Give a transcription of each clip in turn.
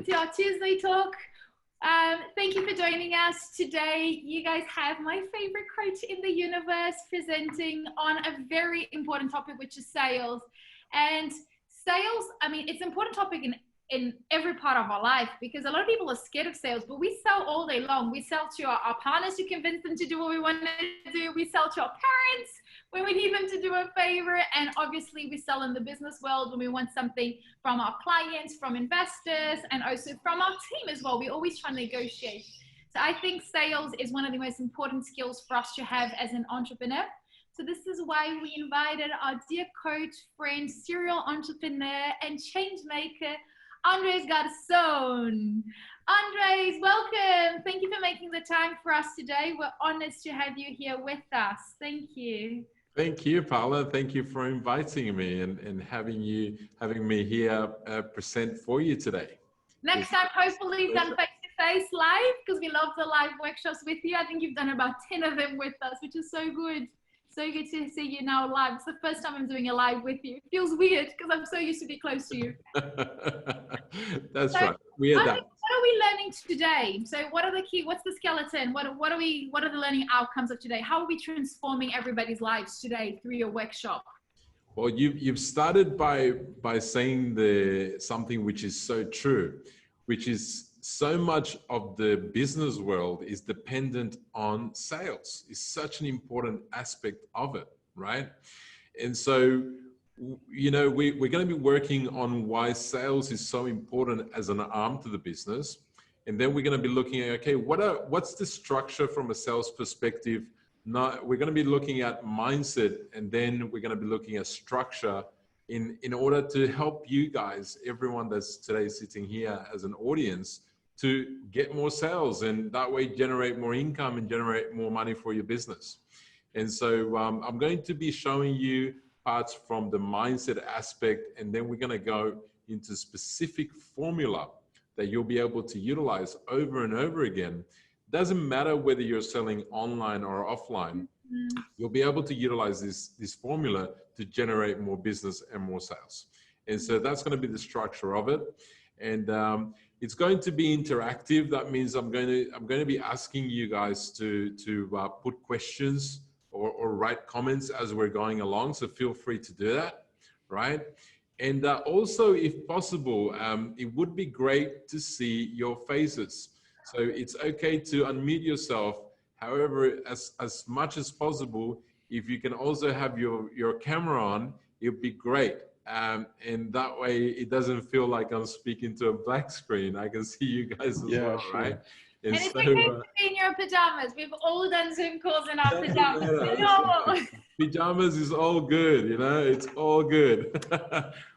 welcome to our Tuesday talk. Thank you for joining us today. You guys have my favorite coach in the universe presenting on a very important topic, which is sales. And sales, I mean, it's an important topic in every part of our life, because a lot of people are scared of sales, but we sell all day long. We sell to our partners to convince them to do what we want to do. We sell to our parents when we need them to do a favor. And obviously we sell in the business world when we want something from our clients, from investors, and also from our team as well. We always try to negotiate. So I think sales is one of the most important skills for us to have as an entrepreneur. So this is why we invited our dear coach, friend, serial entrepreneur, and change maker, Andres Garzon. Andres, welcome. Thank you for making the time for us today. We're honored to have you here with us. Thank you. Thank you, Paula. Thank you for inviting me and having me here present for you today. Next time, hopefully done face-to-face live, because we love the live workshops with you. I think you've done about 10 of them with us, which is so good. So good to see you now live. It's the first time I'm doing a live with you. It feels weird because I'm so used to be close to you. That's right. We are that. What are we learning today? So what are the key, what's the skeleton? What are the learning outcomes of today? How are we transforming everybody's lives today through your workshop? Well, you've started by saying something which is so true, which is so much of the business world is dependent on sales. It's such an important aspect of it, right? And so, you know, we're going to be working on why sales is so important as an arm to the business. And then we're going to be looking at, okay, what's the structure from a sales perspective? We're going to be looking at mindset, and then we're going to be looking at structure in order to help you guys, everyone that's today sitting here as an audience, to get more sales, and that way generate more income and generate more money for your business. And so I'm going to be showing you parts from the mindset aspect, and then we're going to go into specific formula that you'll be able to utilize over and over again. Doesn't matter whether you're selling online or offline, you'll be able to utilize this formula to generate more business and more sales. And so that's going to be the structure of it. And it's going to be interactive. That means I'm going to be asking you guys to put questions or write comments as we're going along. So feel free to do that, right? And also, if possible, it would be great to see your faces. So it's okay to unmute yourself. However, as much as possible, if you can also have your camera on, it'd be great. And that way it doesn't feel like I'm speaking to a black screen. I can see you guys as well, sure. Right? And it's okay to be in your pajamas. We've all done Zoom calls in our pajamas. Pajamas is all good, you know, it's all good.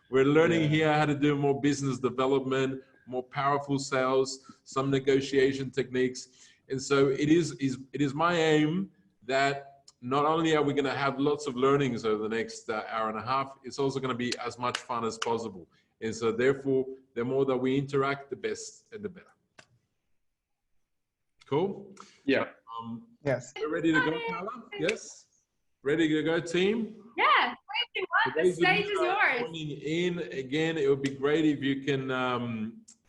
We're learning here how to do more business development, more powerful sales, some negotiation techniques. And so it is my aim that not only are we going to have lots of learnings over the next hour and a half, it's also going to be as much fun as possible. And so therefore, the more that we interact, the best and the better. Cool? Yeah. Yes. We're ready to go, Paula? Yes? Ready to go, team? Yeah. The stage is yours. Coming in again, it would be great if you can,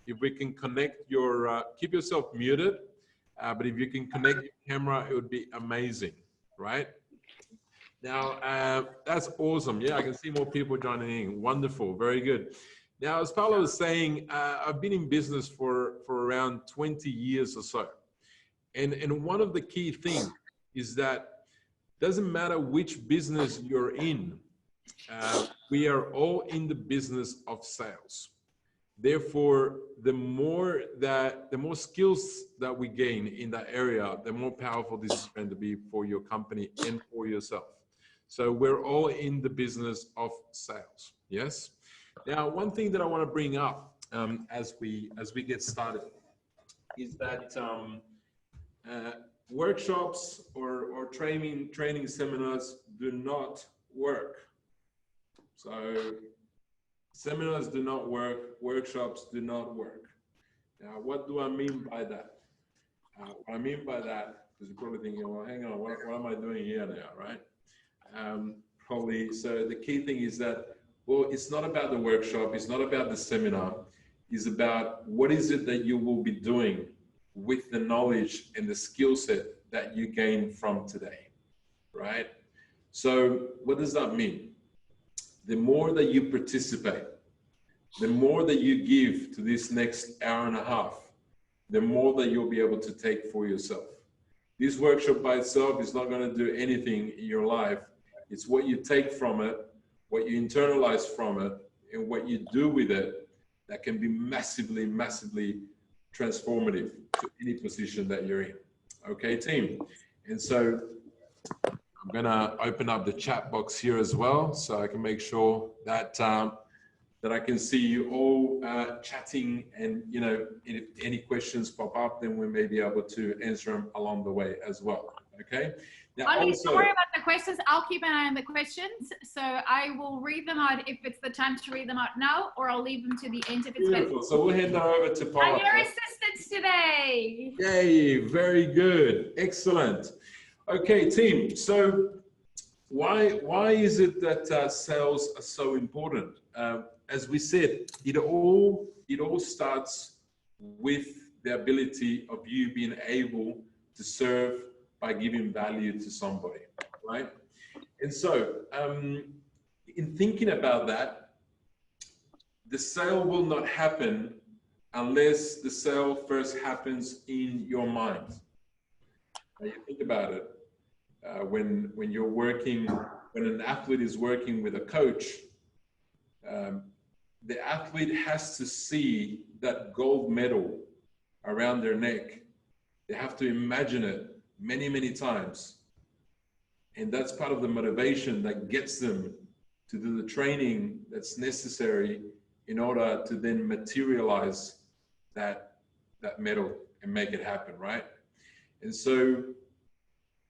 if we can connect your, keep yourself muted, but if you can connect your camera, it would be amazing. Right now, that's awesome. Yeah, I can see more people joining in. Wonderful, very good. Now, as Paolo was saying, I've been in business for around 20 years or so, and one of the key things is that doesn't matter which business you're in, we are all in the business of sales. Therefore, the more skills that we gain in that area, the more powerful this is going to be for your company and for yourself. So we're all in the business of sales. Yes. Now, one thing that I want to bring up as we get started is that workshops or training seminars do not work. So seminars do not work, workshops do not work. Now, what do I mean by that? What I mean by that is you're probably thinking, well, hang on, what am I doing here now, right? Probably, so the key thing is that, well, it's not about the workshop, it's not about the seminar, is about what is it that you will be doing with the knowledge and the skill set that you gain from today, right? So what does that mean? The more that you participate, the more that you give to this next hour and a half, the more that you'll be able to take for yourself. This workshop by itself is not going to do anything in your life. It's what you take from it, what you internalize from it, and what you do with it that can be massively, massively transformative to any position that you're in. Okay, team? And so I'm going to open up the chat box here as well, so I can make sure that that I can see you all chatting, and you know, if any questions pop up, then we may be able to answer them along the way as well. Okay. Now, don't worry about the questions. I'll keep an eye on the questions, so I will read them out if it's the time to read them out now, or I'll leave them to the end if it's beautiful. So we'll hand that over to Paula. I'm your assistant today. Yay! Very good. Excellent. Okay, team. So why is it that sales are so important? As we said, it all starts with the ability of you being able to serve by giving value to somebody, right? And so, in thinking about that, the sale will not happen unless the sale first happens in your mind. Now you think about it, when you're working, when an athlete is working with a coach, the athlete has to see that gold medal around their neck. They have to imagine it many, many times. And that's part of the motivation that gets them to do the training that's necessary in order to then materialize that medal and make it happen, right? And so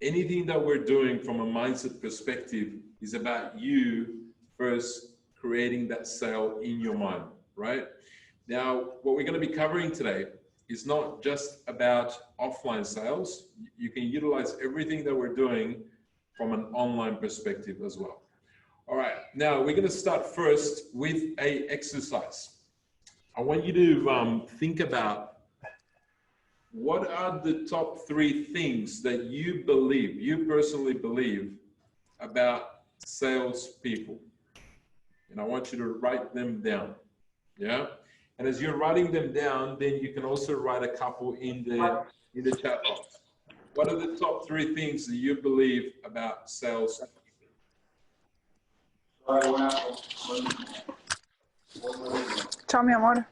anything that we're doing from a mindset perspective is about you first creating that sale in your mind, right? Now, what we're going to be covering today is not just about offline sales. You can utilize everything that we're doing from an online perspective as well. All right, now we're going to start first with an exercise. I want you to think about what are the top 3 things that you believe, you personally believe about salespeople. And I want you to write them down, yeah? And as you're writing them down, then you can also write a couple in the chat box. What are the top 3 things that you believe about sales? Ciao, mi amor.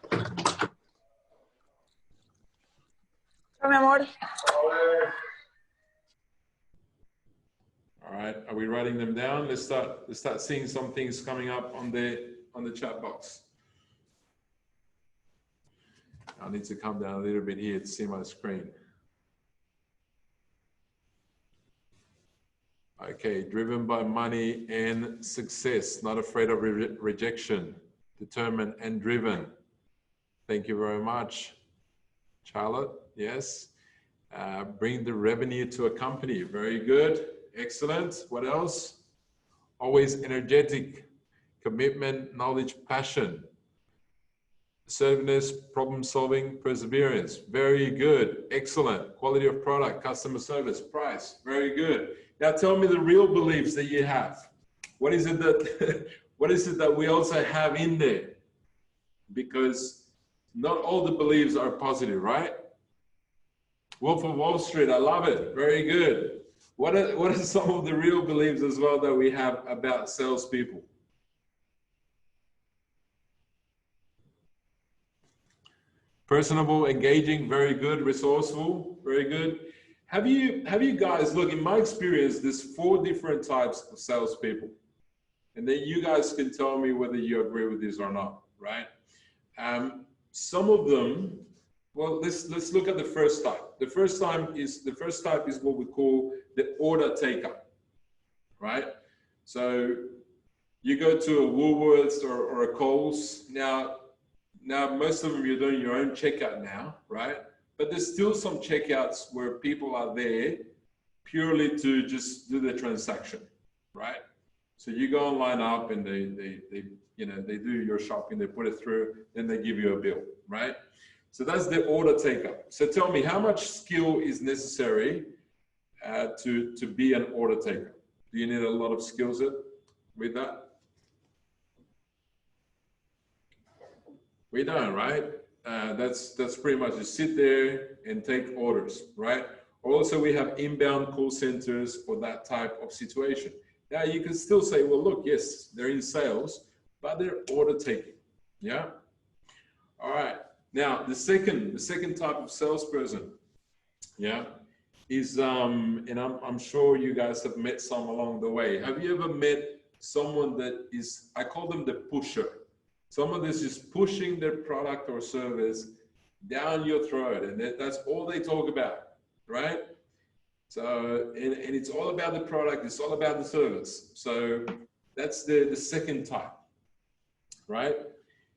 Ciao, mi amor. All right, are we writing them down? Let's start seeing some things coming up on the chat box. I need to come down a little bit here to see my screen. Okay, driven by money and success, not afraid of rejection, determined and driven. Thank you very much, Charlotte. Yes. Bring the revenue to a company. Very good. Excellent. What else? Always energetic, commitment, knowledge, passion, assertiveness, problem solving, perseverance. Very good. Excellent. Quality of product, customer service, price. Very good. Now tell me the real beliefs that you have. What is it that what is it that we also have in there? Because not all the beliefs are positive, right? Wolf of Wall Street, I love it. Very good. What are some of the real beliefs as well that we have about salespeople? Personable, engaging, very good. Resourceful, very good. Have you guys, look, in my experience, there's 4 different types of salespeople. And then you guys can tell me whether you agree with this or not, right? Some of them, well, let's look at the first type. The first type is what we call the order taker, right? So you go to a Woolworths or a Coles. Now most of them you're doing your own checkout now, right? But there's still some checkouts where people are there purely to just do the transaction, right? So you go and line up and they they do your shopping, they put it through, then they give you a bill, right? So that's the order taker. So tell me, how much skill is necessary to be an order taker? Do you need a lot of skills with that? We don't, right? That's pretty much just sit there and take orders, right? Also, we have inbound call centers for that type of situation. Now, you can still say, well, look, yes, they're in sales, but they're order taking, yeah? All right. Now, the second type of salesperson, yeah, is, and I'm sure you guys have met some along the way. Have you ever met someone that is, I call them the pusher? Someone that's just pushing their product or service down your throat, and that's all they talk about, right? So, and it's all about the product, it's all about the service. So that's the second type, right?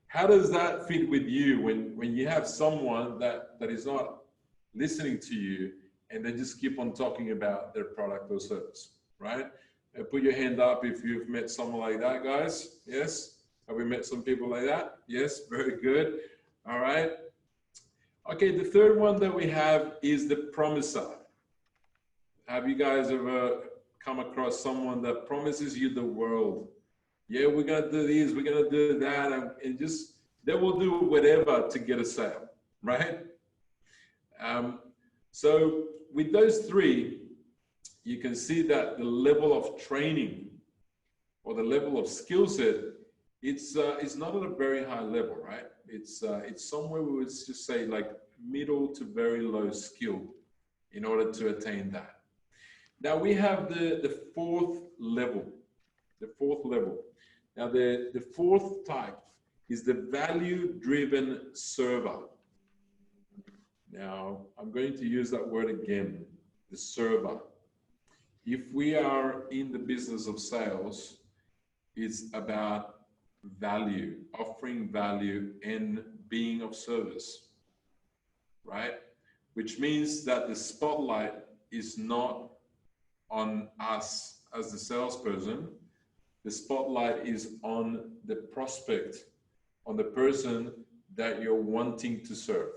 How does that fit with you when you have someone that is not listening to you and they just keep on talking about their product or service, right? Put your hand up if you've met someone like that, guys. Yes? Have we met some people like that? Yes, very good. All right. Okay, the third one that we have is the promiser. Have you guys ever come across someone that promises you the world? Yeah, we're gonna do this, we're gonna do that, and just, they will do whatever to get a sale, right? So with those three, you can see that the level of training or the level of skill set, it's not at a very high level, right? It's somewhere we would just say like middle to very low skill in order to attain that. Now we have the fourth level. Now the fourth type is the value-driven server. Now I'm going to use that word again, the server. If we are in the business of sales, it's about value, offering value and being of service, right? Which means that the spotlight is not on us as the salesperson. The spotlight is on the prospect, on the person that you're wanting to serve.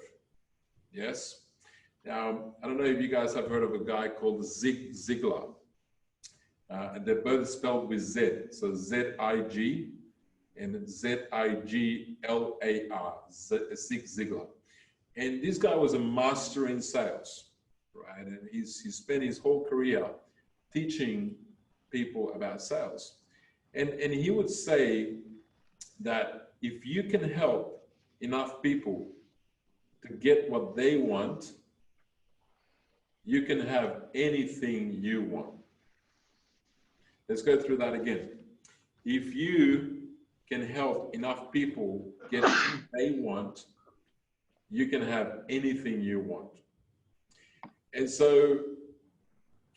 Yes? Now, I don't know if you guys have heard of a guy called Zig Ziglar. And they're both spelled with Z. So Z-I-G and Z-I-G-L-A-R, Zig Ziglar. And this guy was a master in sales, right? And he spent his whole career teaching people about sales. And he would say that if you can help enough people to get what they want, you can have anything you want. Let's go through that again. If you can help enough people get what they want, you can have anything you want. And so,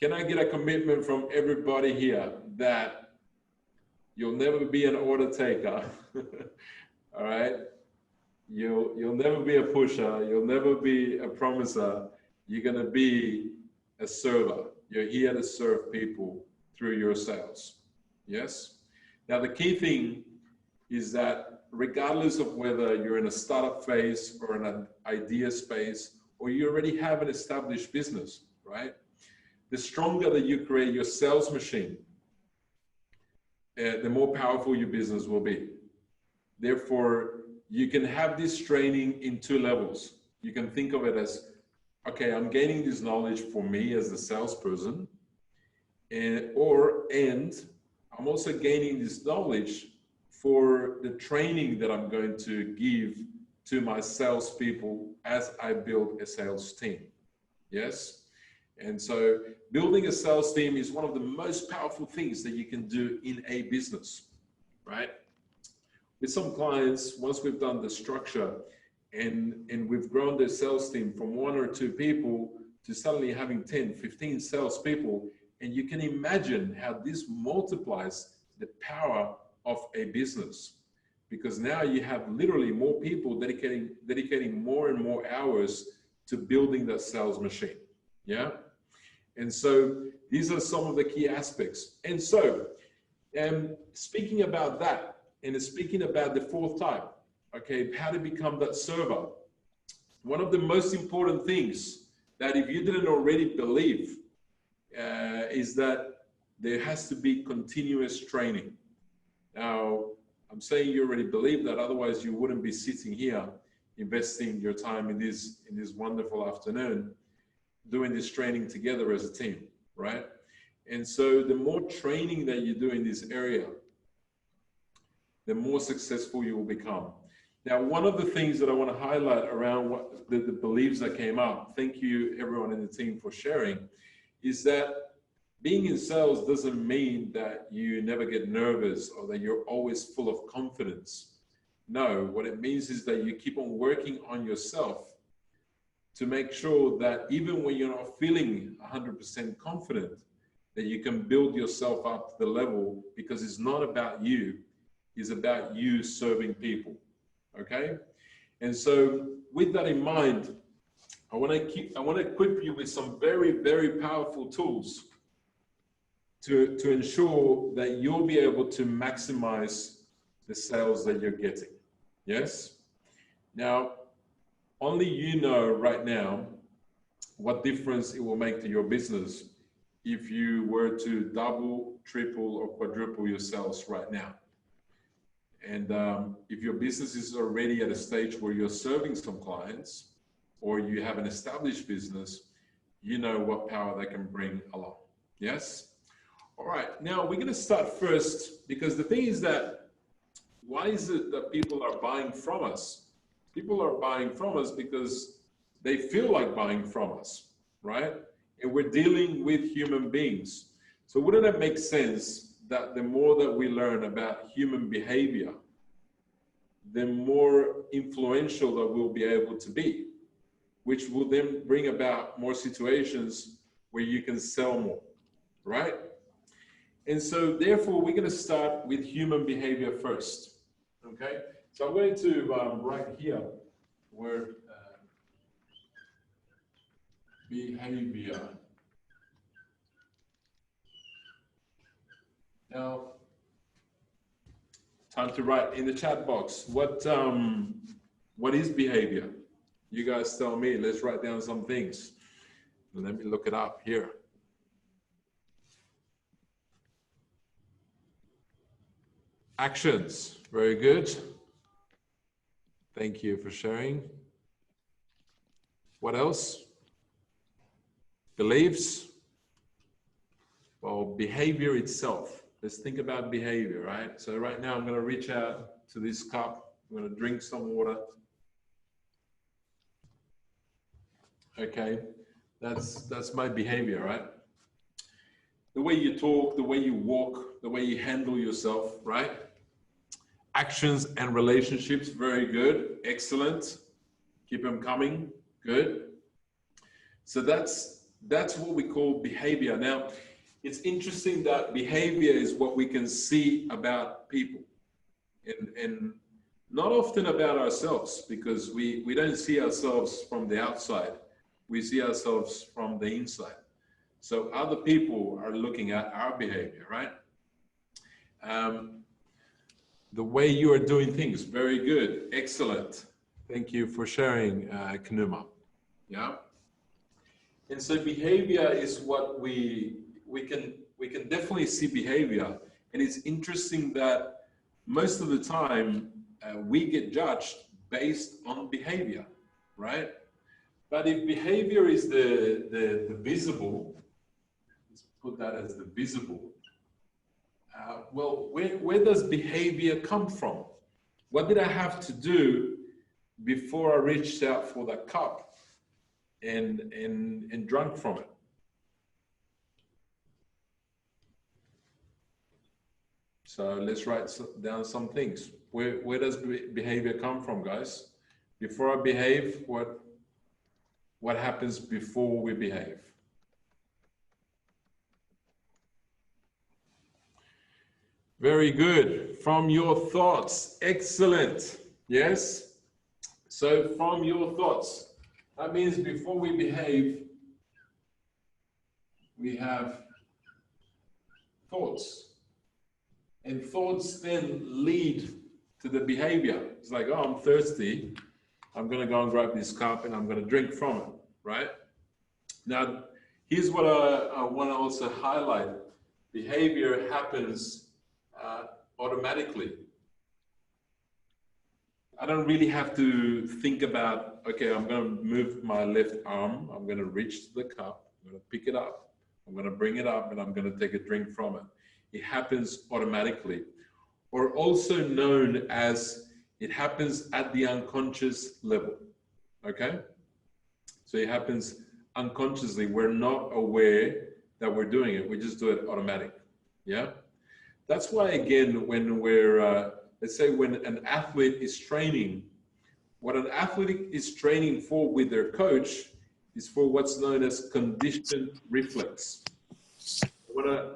can I get a commitment from everybody here that you'll never be an order taker, all right? You'll never be a pusher, you'll never be a promiser, you're gonna be a server. You're here to serve people through your sales, yes? Now the key thing is that regardless of whether you're in a startup phase or an idea space, or you already have an established business, right? The stronger that you create your sales machine, the more powerful your business will be. Therefore, you can have this training in two levels. You can think of it as, okay, I'm gaining this knowledge for me as the salesperson, and I'm also gaining this knowledge for the training that I'm going to give to my salespeople as I build a sales team. Yes? And so building a sales team is one of the most powerful things that you can do in a business, right? With some clients, once we've done the structure and we've grown the sales team from 1 or 2 people to suddenly having 10, 15 salespeople, and you can imagine how this multiplies the power of a business, because now you have literally more people dedicating more and more hours to building that sales machine. Yeah. And so these are some of the key aspects. And so, speaking about that, and it's speaking about the fourth type, okay, how to become that server. One of the most important things that if you didn't already believe is that there has to be continuous training. Now, I'm saying you already believe that, otherwise you wouldn't be sitting here investing your time in this wonderful afternoon doing this training together as a team, right? And so the more training that you do in this area, the more successful you will become. Now, one of the things that I want to highlight around what the beliefs that came up, thank you everyone in the team for sharing, is that being in sales doesn't mean that you never get nervous or that you're always full of confidence. No, what it means is that you keep on working on yourself to make sure that even when you're not feeling 100% confident, that you can build yourself up to the level, because it's not about you, it's about you serving people, okay? And so with that in mind, I want to equip you with some very, very powerful tools to ensure that you'll be able to maximize the sales that you're getting. Yes? Now, only you know right now what difference it will make to your business if you were to double, triple, or quadruple your sales right now. And if your business is already at a stage where you're serving some clients, or you have an established business, you know what power that can bring along. Yes? All right, now we're going to start first, because the thing is that, why is it that people are buying from us? People are buying from us because they feel like buying from us, right? And we're dealing with human beings. So wouldn't it make sense that the more that we learn about human behavior, the more influential that we'll be able to be, which will then bring about more situations where you can sell more, right? And so therefore, we're going to start with human behavior first, okay? So I'm going to write here where behavior. Now, time to write in the chat box, what is behavior? You guys tell me. Let's write down some things. Let me look it up here. Actions, very good. Thank you for sharing. What else? Beliefs. Well, behavior itself. Let's think about behavior, right? So right now I'm going to reach out to this cup. I'm going to drink some water. Okay, that's my behavior, right? The way you talk, the way you walk, the way you handle yourself, right? Actions and relationships, very good, excellent. Keep them coming, good. So that's what we call behavior. Now, it's interesting that behavior is what we can see about people, and not often about ourselves, because we don't see ourselves from the outside. We see ourselves from the inside. So other people are looking at our behavior, right? The way you are doing things, very good, excellent. Thank you for sharing, Kanuma. Yeah. And so behavior is what we can definitely see behavior. And it's interesting that most of the time we get judged based on behavior, right? But if behavior is the visible, let's put that as the visible. Well, where does behavior come from? What did I have to do before I reached out for that cup and drank from it? So let's write down some things. Where does behavior come from, guys? Before I behave, what happens before we behave? Very good. From your thoughts. Excellent. Yes. So from your thoughts. That means before we behave, we have thoughts. And thoughts then lead to the behavior. It's like, oh, I'm thirsty. I'm going to go and grab this cup and I'm going to drink from it, right? Now, here's what I want to also highlight. Behavior happens automatically. I don't really have to think about, okay, I'm going to move my left arm. I'm going to reach to the cup. I'm going to pick it up. I'm going to bring it up and I'm going to take a drink from it. It happens automatically, or also known as it happens at the unconscious level. Okay? So it happens unconsciously. We're not aware that we're doing it. We just do it automatic. Yeah? That's why, again, when we're, let's say when an athlete is training, what an athlete is training for with their coach is for what's known as conditioned reflex.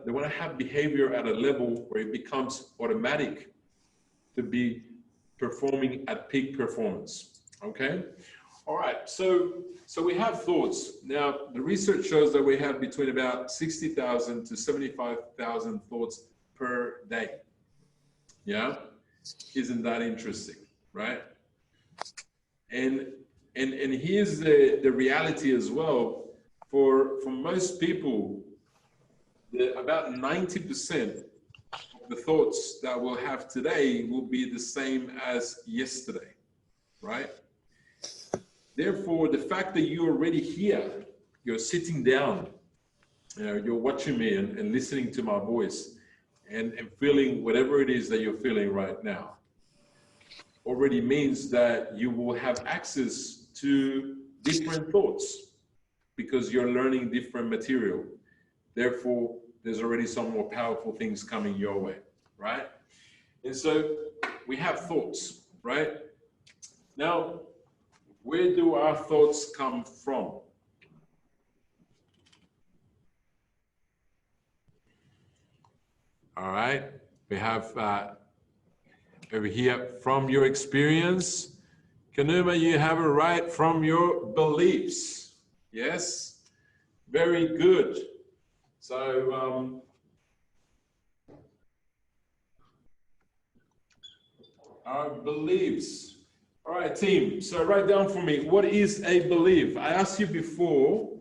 They want to have behavior at a level where it becomes automatic to be performing at peak performance. Okay? All right, so we have thoughts. Now, the research shows that we have between about 60,000 to 75,000 thoughts per day. Yeah? Isn't that interesting, right? And here's the reality as well. For most people, about 90% of the thoughts that we'll have today will be the same as yesterday, right? Therefore, the fact that you're already here, you're sitting down, you're watching me and listening to my voice and feeling whatever it is that you're feeling right now, already means that you will have access to different thoughts because you're learning different material. Therefore, there's already some more powerful things coming your way, right? And so we have thoughts, right? Now, where do our thoughts come from? All right, we have over here, from your experience. Kanuma, you have it right, from your beliefs. Yes, very good. So, our beliefs. All right, team. So write down for me, what is a belief? I asked you before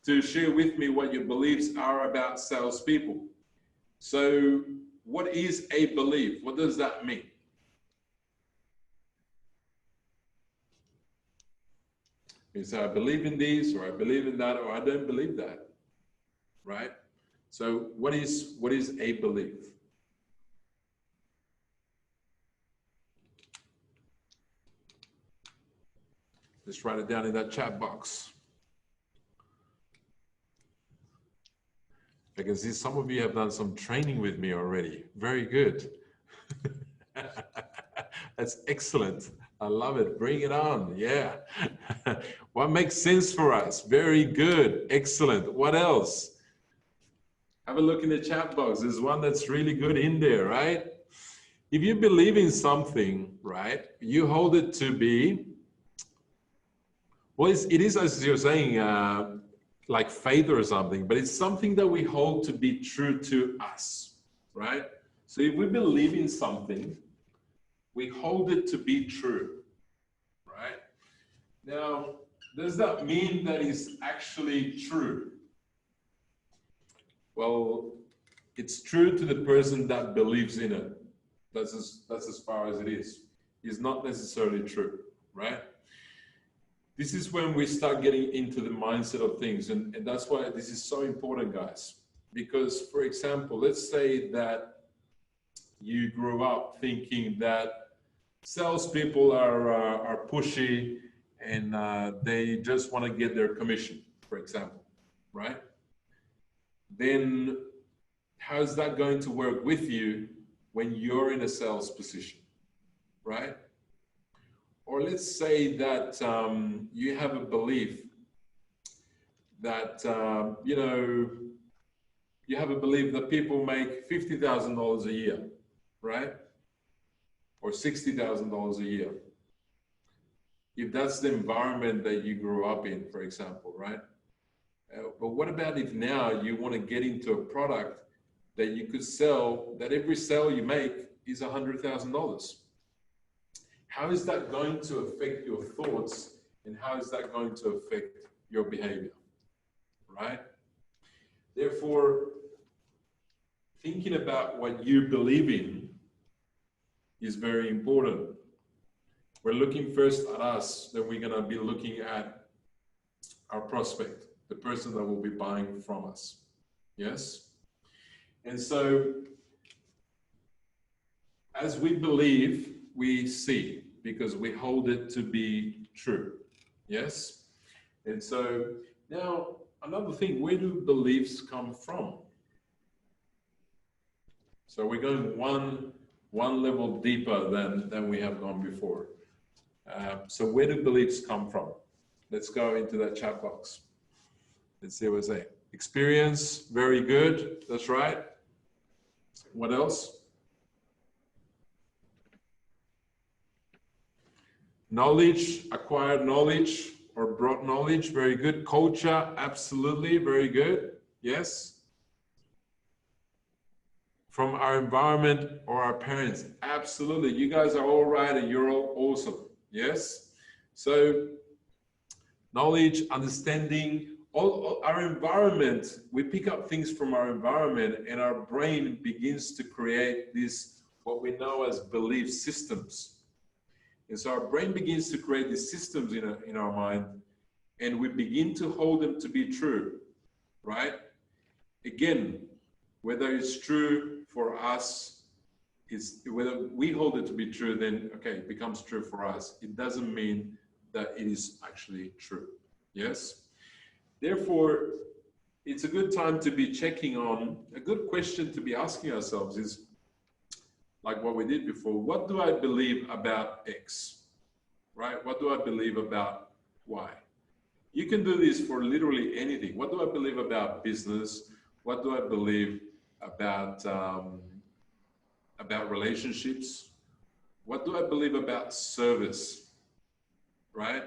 to share with me what your beliefs are about salespeople. So what is a belief? What does that mean? So I believe in this, or I believe in that, or I don't believe that, right? So what is a belief? Just write it down in that chat box. I can see some of you have done some training with me already. Very good. That's excellent. I love it. Bring it on. Yeah. What makes sense for us? Very good. Excellent. What else? Have a look in the chat box. There's one that's really good in there, right? If you believe in something, right, you hold it to be, well, it is as you're saying, like faith or something, but it's something that we hold to be true to us, right? So if we believe in something, we hold it to be true, right? Now, does that mean that it's actually true? Well, it's true to the person that believes in it. That's as far as it is. It's not necessarily true, right? This is when we start getting into the mindset of things. And that's why this is so important, guys. Because, for example, let's say that you grew up thinking that salespeople are pushy and they just want to get their commission, for example, right? Then how's that going to work with you when you're in a sales position, right? Or let's say that you have a belief that, you have a belief that people make $50,000 a year, right? Or $60,000 a year. If that's the environment that you grew up in, for example, right? But what about if now you want to get into a product that you could sell, that every sale you make is $100,000. How is that going to affect your thoughts, and how is that going to affect your behavior, right? Therefore, thinking about what you believe in is very important. We're looking first at us, then we're going to be looking at our prospect, the person that will be buying from us. Yes? And so, as we believe, we see, because we hold it to be true. Yes? And so, now, another thing, where do beliefs come from? So we're going one level deeper than we have gone before. So where do beliefs come from? Let's go into that chat box. Let's see what they say. Experience, very good. That's right. What else? Knowledge, acquired knowledge or brought knowledge, very good. Culture, absolutely, very good. Yes. From our environment or our parents, absolutely. You guys are all right and you're all awesome. Yes. So knowledge, understanding, all our environment, we pick up things from our environment, and our brain begins to create this, what we know as belief systems. And so our brain begins to create these systems in our mind, and we begin to hold them to be true, right? Again, whether it's true for us, whether we hold it to be true, then okay, it becomes true for us. It doesn't mean that it is actually true. Yes? Therefore, it's a good time to be checking on, a good question to be asking ourselves is, like what we did before, what do I believe about X? Right? What do I believe about Y? You can do this for literally anything. What do I believe about business? What do I believe about relationships? What do I believe about service? Right?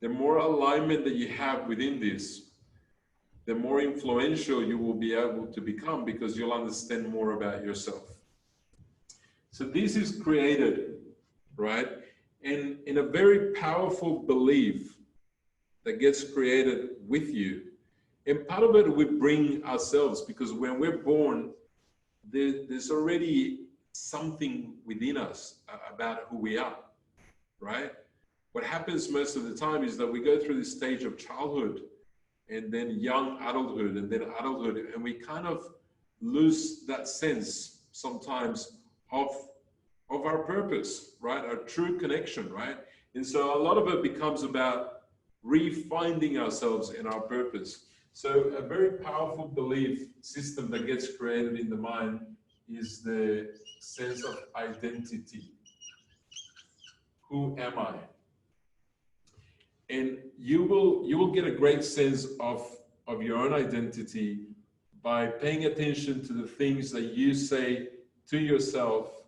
The more alignment that you have within this, the more influential you will be able to become, because you'll understand more about yourself. So this is created, right? And in a very powerful belief that gets created with you. And part of it we bring ourselves, because when we're born, there's already something within us about who we are, right? What happens most of the time is that we go through this stage of childhood and then young adulthood and then adulthood, and we kind of lose that sense sometimes of our purpose, right? Our true connection, right? And so a lot of it becomes about refinding ourselves in our purpose. So a very powerful belief system that gets created in the mind is the sense of identity. Who am I? And you will get a great sense of your own identity by paying attention to the things that you say to yourself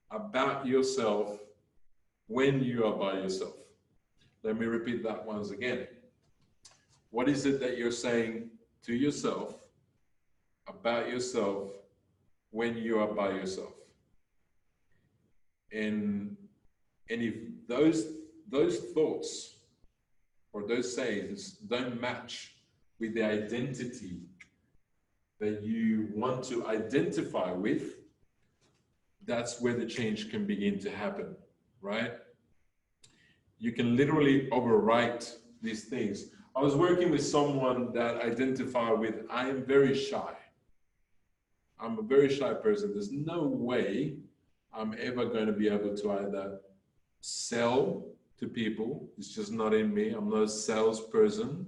about yourself when you are by yourself. Let me repeat that once again. What is it that you're saying to yourself about yourself when you are by yourself? And if those thoughts or those sayings don't match with the identity that you want to identify with, that's where the change can begin to happen, right? You can literally overwrite these things. I was working with someone that identified with, I am very shy. I'm a very shy person. There's no way I'm ever going to be able to either sell to people. It's just not in me. I'm not a salesperson.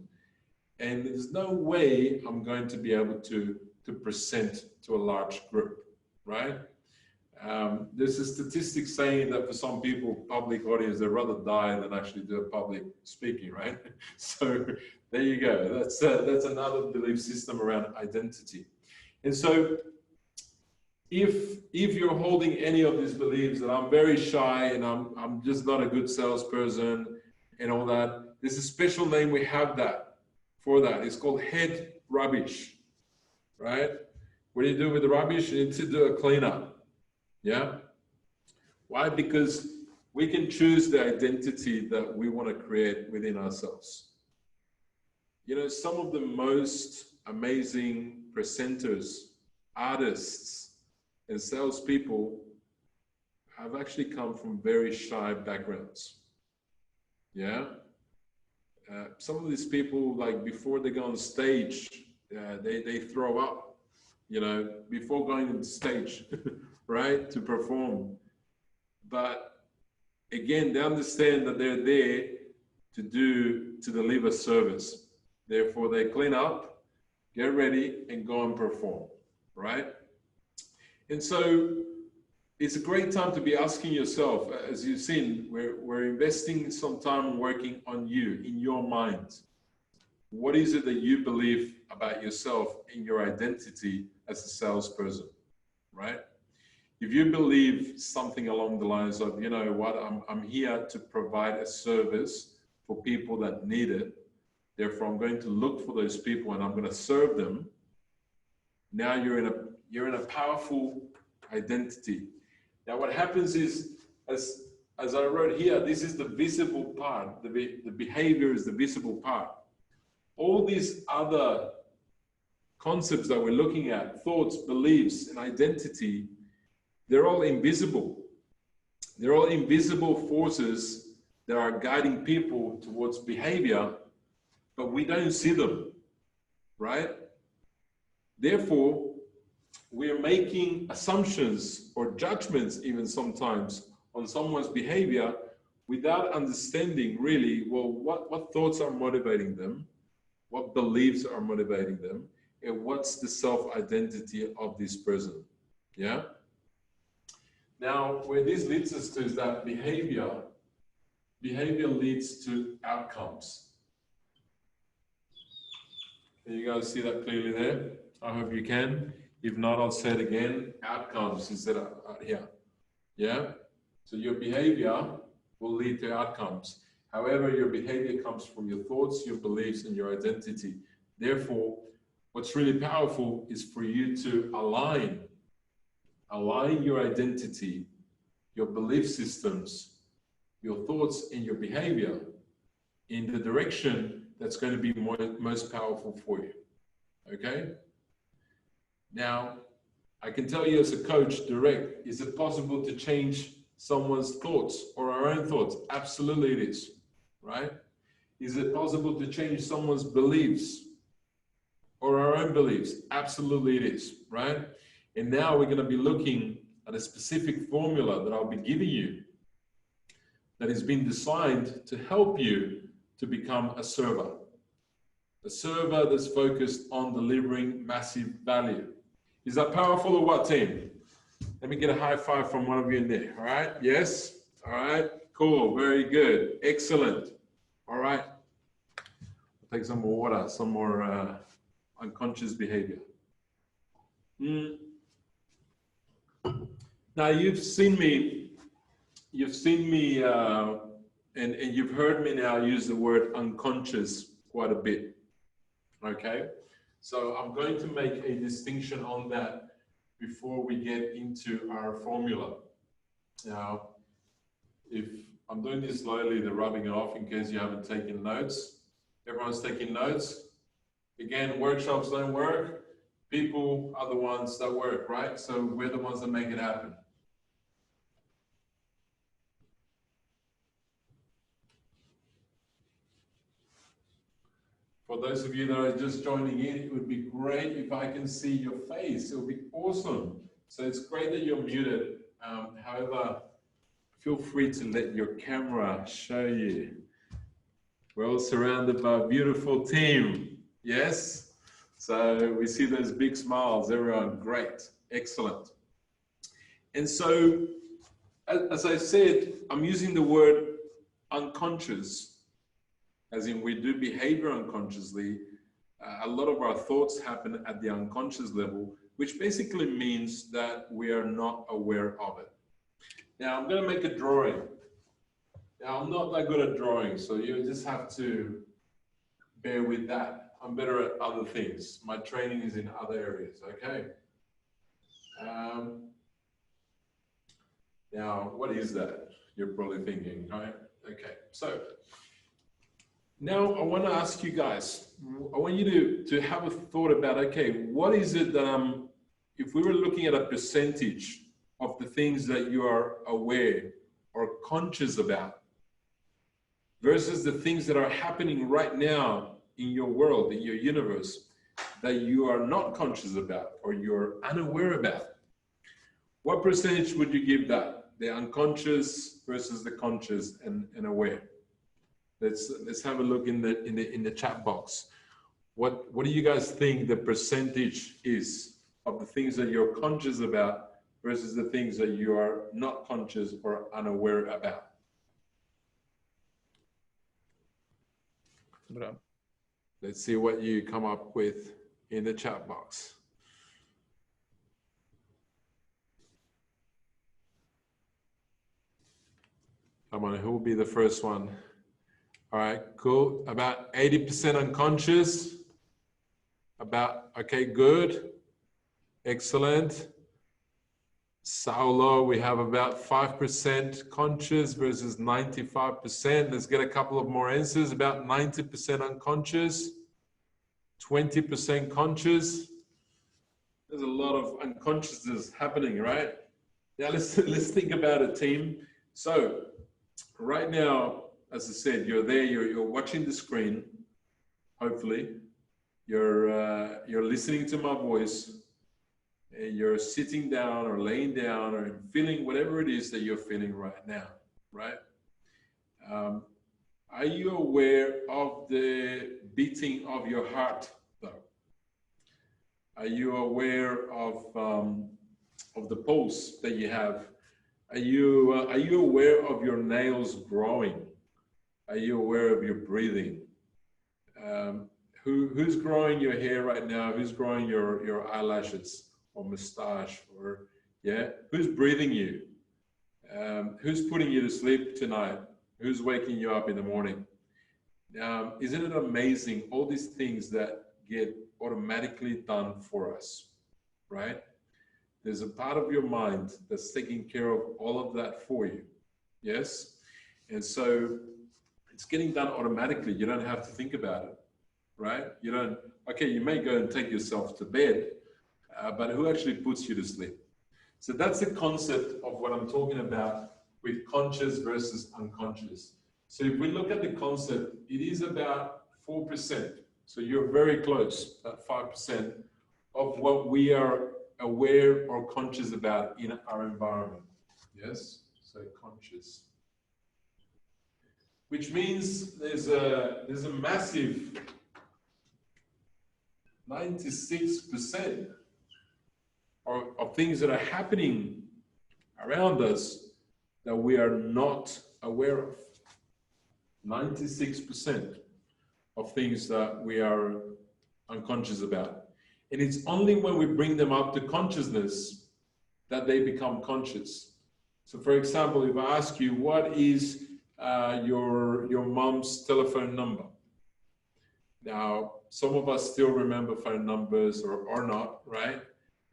And there's no way I'm going to be able to present to a large group, right? There's a statistic saying that for some people, public audience, they'd rather die than actually do a public speaking, right? So there you go. That's another belief system around identity. And so if you're holding any of these beliefs that I'm very shy and I'm just not a good salesperson and all that, there's a special name we have for that. It's called head rubbish, right? What do you do with the rubbish? You need to do a cleanup. Yeah? Why? Because we can choose the identity that we want to create within ourselves. You know, some of the most amazing presenters, artists, and salespeople have actually come from very shy backgrounds. Yeah? Some of these people, like before they go on stage, they throw up, you know, before going on stage, right, to perform. But again, they understand that they're there to deliver service. Therefore, they clean up, get ready, and go and perform, right? And so it's a great time to be asking yourself, as you've seen, we're investing some time working on you, in your mind. What is it that you believe about yourself in your identity as a salesperson, right? If you believe something along the lines of, you know what, I'm here to provide a service for people that need it, therefore I'm going to look for those people and I'm going to serve them. Now you're in a powerful identity. Now what happens is, as I wrote here, this is the visible part. The behavior is the visible part. All these other concepts that we're looking at, thoughts, beliefs, and identity, they're all invisible. They're all invisible forces that are guiding people towards behavior, but we don't see them, right? Therefore, we're making assumptions or judgments even sometimes on someone's behavior without understanding really, well, what thoughts are motivating them, what beliefs are motivating them, and what's the self-identity of this person, yeah? Now, where this leads us to is that behavior leads to outcomes. Can you guys see that clearly there? I hope you can. If not, I'll say it again, outcomes instead of here. Yeah? So your behavior will lead to outcomes. However, your behavior comes from your thoughts, your beliefs, and your identity. Therefore, what's really powerful is for you to align your identity, your belief systems, your thoughts, and your behavior in the direction that's going to be most powerful for you. Okay? Now, I can tell you as a coach direct, is it possible to change someone's thoughts or our own thoughts? Absolutely it is, right? Is it possible to change someone's beliefs or our own beliefs? Absolutely it is, right? And now we're going to be looking at a specific formula that I'll be giving you that has been designed to help you to become a server that's focused on delivering massive value. Is that powerful or what, team? Let me get a high five from one of you in there. All right. Yes. All right. Cool. Very good. Excellent. All right. I'll take some more water, some more unconscious behavior. Now you've seen me and you've heard me now use the word unconscious quite a bit. Okay. So I'm going to make a distinction on that before we get into our formula. Now, if I'm doing this slowly, the rubbing off in case you haven't taken notes. Everyone's taking notes. Again, workshops don't work. People are the ones that work, right? So we're the ones that make it happen. For those of you that are just joining in, it would be great if I can see your face. It would be awesome. So it's great that you're muted. However, feel free to let your camera show you. We're all surrounded by a beautiful team. Yes? So we see those big smiles. Everyone, great. Excellent. And so, as I said, I'm using the word unconscious. As in, we do behavior unconsciously. A lot of our thoughts happen at the unconscious level, which basically means that we are not aware of it. Now, I'm going to make a drawing. Now, I'm not that good at drawing, so you just have to bear with that. I'm better at other things. My training is in other areas, okay? Um, Now, what is that? You're probably thinking, right? Okay, so now I want to ask you guys, I want you to have a thought about, okay, what is it that if we were looking at a percentage of the things that you are aware or conscious about versus the things that are happening right now in your world, in your universe, that you are not conscious about or you're unaware about, what percentage would you give that? The unconscious versus the conscious and aware. Let's have a look in the chat box. What do you guys think the percentage is of the things that you're conscious about versus the things that you are not conscious or unaware about? Let's see what you come up with in the chat box. Come on, who will be the first one? All right, cool. About 80% unconscious. Okay, good. Excellent. Saulo, we have about 5% conscious versus 95%. Let's get a couple of more answers. About 90% unconscious, 20% conscious. There's a lot of unconsciousness happening, right? Now let's think about it, team. So right now, as I said, you're there, you're watching the screen, hopefully. You're listening to my voice, and you're sitting down or laying down or feeling whatever it is that you're feeling right now, right? Are you aware of the beating of your heart, though? Are you aware of the pulse that you have? Are you aware of your nails growing? Are you aware of your breathing? Who's growing your hair right now? Who's growing your eyelashes or mustache? Or yeah, who's breathing you? Who's putting you to sleep tonight? Who's waking you up in the morning? Isn't it amazing, all these things that get automatically done for us, right? There's a part of your mind that's taking care of all of that for you, yes? And so it's getting done automatically. You don't have to think about it, right? You don't, okay, you may go and take yourself to bed, but who actually puts you to sleep? So that's the concept of what I'm talking about with conscious versus unconscious. So if we look at the concept, it is about 4%. So you're very close, about 5% of what we are aware or conscious about in our environment. Yes, so conscious. Which means there's a massive 96% of things that are happening around us that we are not aware of. 96% of things that we are unconscious about. And it's only when we bring them up to consciousness that they become conscious. So for example, if I ask you, what is your mom's telephone number? Now, some of us still remember phone numbers or not, right?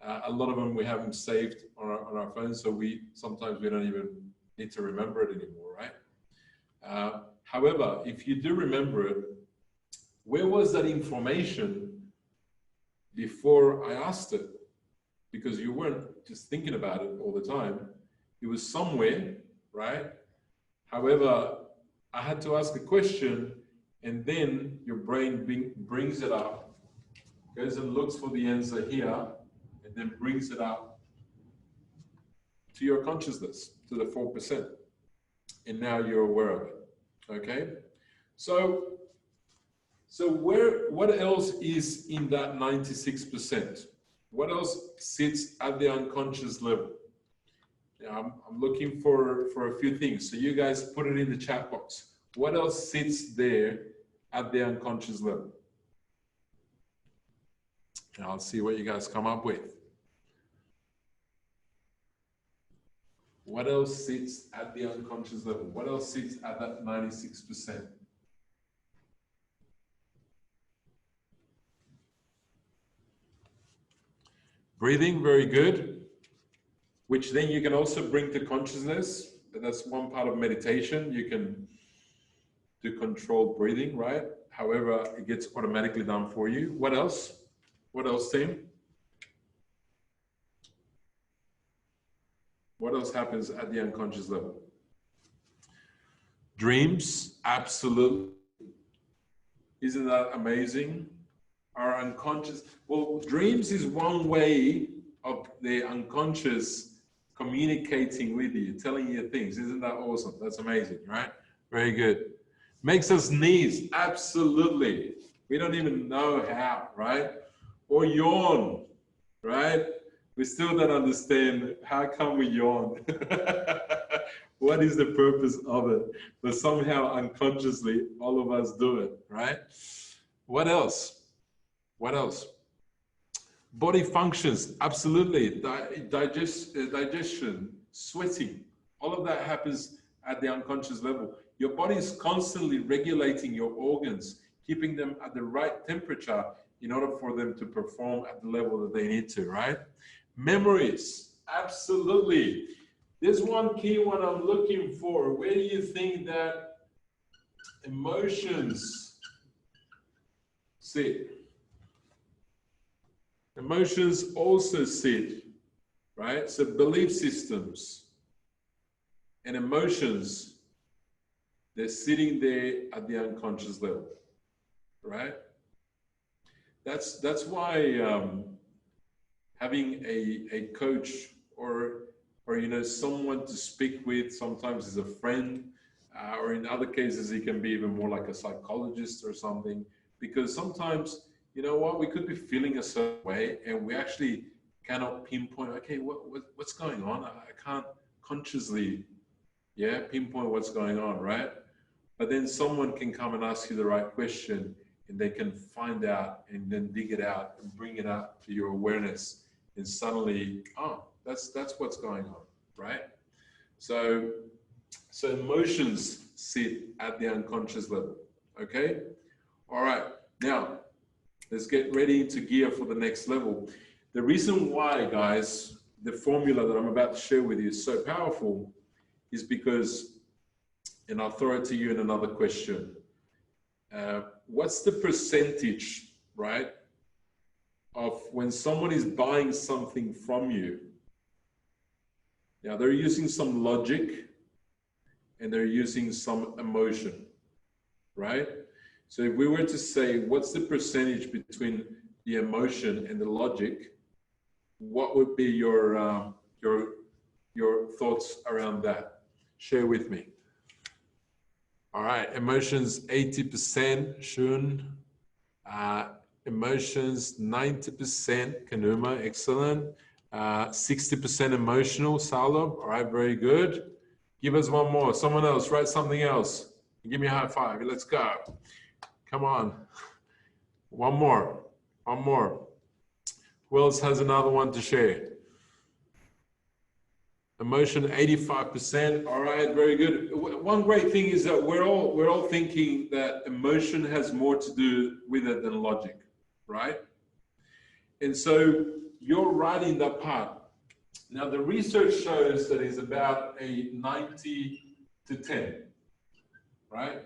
A lot of them we have them saved on our phones, so sometimes we don't even need to remember it anymore, right? However, if you do remember it, where was that information before I asked it? Because you weren't just thinking about it all the time. It was somewhere, right? However, I had to ask a question, and then your brain brings it up, goes and looks for the answer here, and then brings it up to your consciousness, to the 4%. And now you're aware of it, okay? So what else is in that 96%? What else sits at the unconscious level? Now, I'm looking for a few things. So you guys put it in the chat box. What else sits there at the unconscious level? And I'll see what you guys come up with. What else sits at the unconscious level? What else sits at that 96%? Breathing, very good. which then you can also bring to consciousness. That's one part of meditation. You can do controlled breathing, right? However, it gets automatically done for you. What else? What else, team? What else happens at the unconscious level? Dreams, absolutely. Isn't that amazing? Our unconscious, well, dreams is one way of the unconscious communicating with you, telling you things. Isn't that awesome? That's amazing, right? Very good. Makes us sneeze, absolutely. We don't even know how, right? Or yawn, right? We still don't understand how come we yawn. What is the purpose of it? But somehow unconsciously, all of us do it, right? What else? What else? Body functions, absolutely. Digestion, sweating, all of that happens at the unconscious level. Your body is constantly regulating your organs, keeping them at the right temperature in order for them to perform at the level that they need to, right? Memories, absolutely. There's one key one I'm looking for. Where do you think that emotions sit? Emotions also sit, right? So belief systems and emotions, they're sitting there at the unconscious level, right? That's why having a coach or someone to speak with, sometimes is a friend, or in other cases it can be even more like a psychologist or something, because sometimes, you know what, we could be feeling a certain way and we actually cannot pinpoint, okay, what's going on? I can't consciously pinpoint what's going on, right? But then someone can come and ask you the right question and they can find out and then dig it out and bring it up to your awareness, and suddenly, oh, that's what's going on, right? So emotions sit at the unconscious level, okay? All right, now let's get ready to gear for the next level. The reason why, guys, the formula that I'm about to share with you is so powerful is because, and I'll throw it to you in another question. What's the percentage, right, of when someone is buying something from you? Now, they're using some logic and they're using some emotion, right? So if we were to say, what's the percentage between the emotion and the logic, what would be your thoughts around that? Share with me. All right, emotions 80%, Shun. Emotions 90%, Kanuma, excellent. 60% emotional, Salab. All right, very good. Give us one more. Someone else, write something else. Give me a high five. Let's go. Come on. One more. One more. Who else has another one to share? Emotion 85%. All right, very good. One great thing is that we're all thinking that emotion has more to do with it than logic, right? And so you're right in that part. Now the research shows that it's about a 90 to 10, right?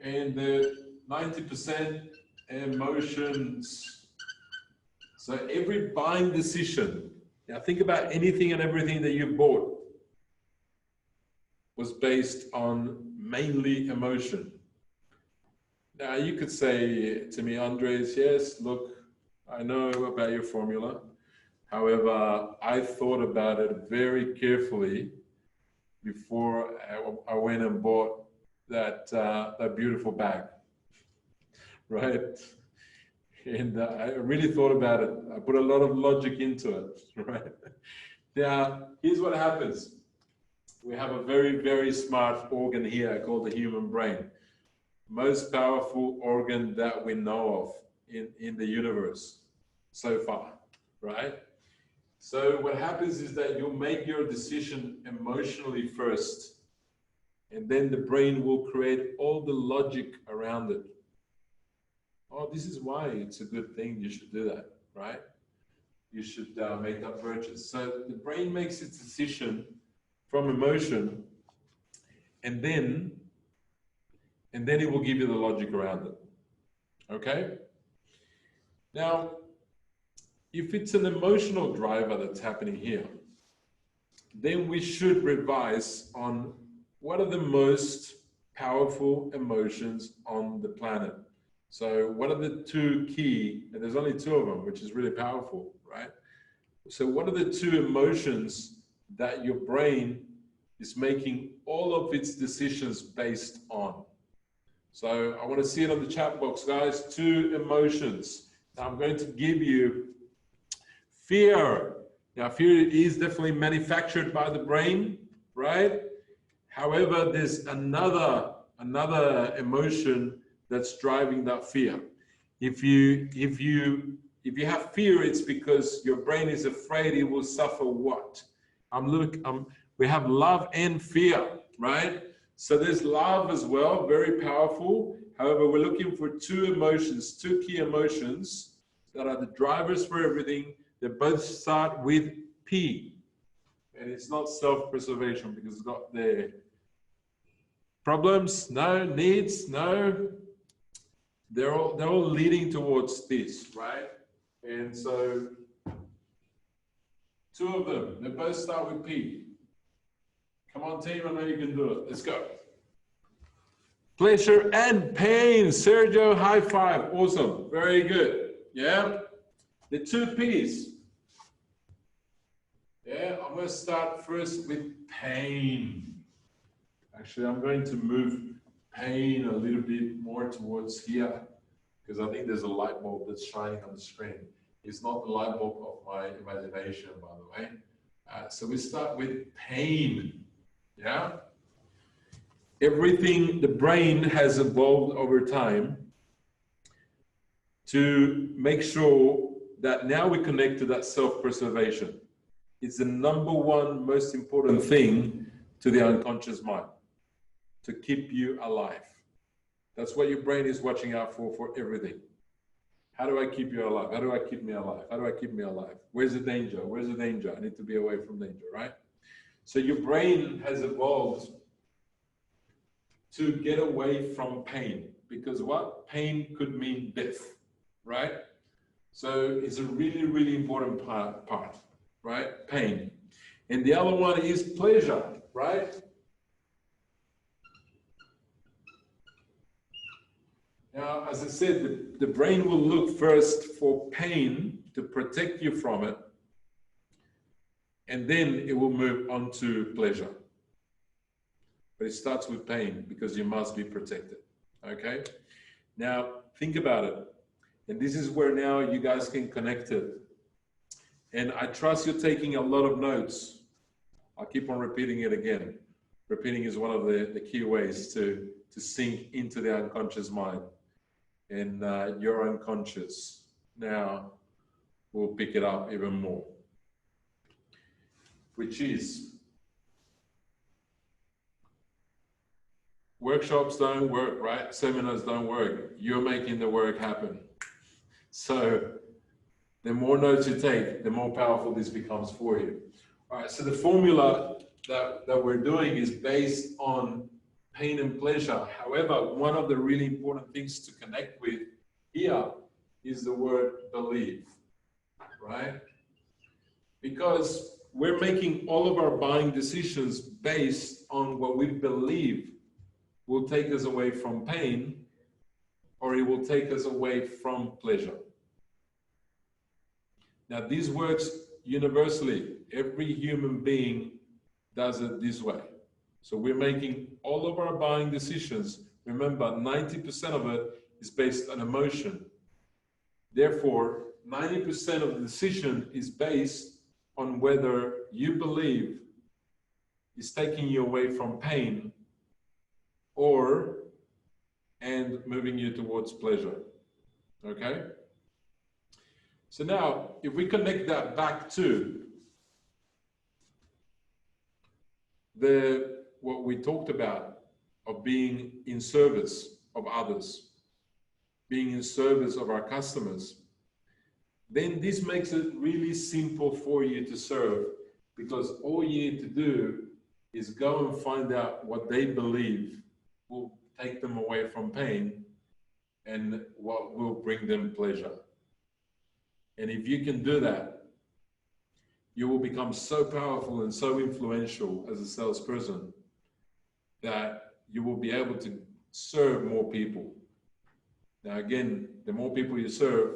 And the 90% emotions. So every buying decision, now think about anything and everything that you bought was based on mainly emotion. Now you could say to me, Andres, yes, look, I know about your formula. However, I thought about it very carefully before I went and bought that beautiful bag, right? And I really thought about it. I put a lot of logic into it, right? Now, here's what happens. We have a very, very smart organ here called the human brain. Most powerful organ that we know of in the universe so far, right? So what happens is that you'll make your decision emotionally first, and then the brain will create all the logic around it. Oh, this is why it's a good thing, you should do that, right? you should make that purchase. So the brain makes its decision from emotion, and then it will give you the logic around it. Okay? Now, if it's an emotional driver that's happening here, then we should revise on what are the most powerful emotions on the planet. So what are the two key, and there's only two of them, which is really powerful, right? So what are the two emotions that your brain is making all of its decisions based on? So I want to see it on the chat box, guys. Two emotions. Now I'm going to give you fear. Now fear is definitely manufactured by the brain, right? However, there's another emotion that's driving that fear. If you have fear, it's because your brain is afraid it will suffer what? We have love and fear, right? So there's love as well, very powerful. However, we're looking for two emotions, two key emotions that are the drivers for everything. They both start with P. And it's not self-preservation because it's got the problems, no. Needs, no. They're all leading towards this, right? And so two of them, they both start with P. Come on, team, I know you can do it. Let's go. Pleasure and pain. Sergio, high five. Awesome. Very good. Yeah. The two P's. Yeah, I'm going to start first with pain. Actually, I'm going to move pain a little bit more towards here because I think there's a light bulb that's shining on the screen. It's not the light bulb of my imagination, by the way. So we start with pain. Yeah. Everything, the brain has evolved over time to make sure that now we connect to that self-preservation. It's the number one most important thing to the unconscious mind, to keep you alive. That's what your brain is watching out for everything. How do I keep you alive? How do I keep me alive? How do I keep me alive? Where's the danger? Where's the danger? I need to be away from danger, right? So your brain has evolved to get away from pain, because what? Pain could mean death, right? So it's a really, really important part, right? Pain. And the other one is pleasure, right? Now, as I said, the brain will look first for pain to protect you from it, and then it will move on to pleasure. But it starts with pain because you must be protected, okay? Now, think about it. And this is where now you guys can connect it. And I trust you're taking a lot of notes. I'll keep on repeating it again. Repeating is one of the key ways to sink into the unconscious mind. And your unconscious now will pick it up even more. Which is, workshops don't work, right? Seminars don't work. You're making the work happen. So the more notes you take, the more powerful this becomes for you. All right, so the formula that we're doing is based on pain and pleasure. However, one of the really important things to connect with here is the word believe, right? Because we're making all of our buying decisions based on what we believe will take us away from pain, or it will take us away from pleasure. Now, this works universally. Every human being does it this way. So we're making all of our buying decisions. Remember, 90% of it is based on emotion. Therefore, 90% of the decision is based on whether you believe it's taking you away from pain and moving you towards pleasure. Okay? So now, if we connect that back to what we talked about of being in service of others, being in service of our customers, then this makes it really simple for you to serve, because all you need to do is go and find out what they believe will take them away from pain and what will bring them pleasure. And if you can do that, you will become so powerful and so influential as a salesperson that you will be able to serve more people. Now, again, the more people you serve,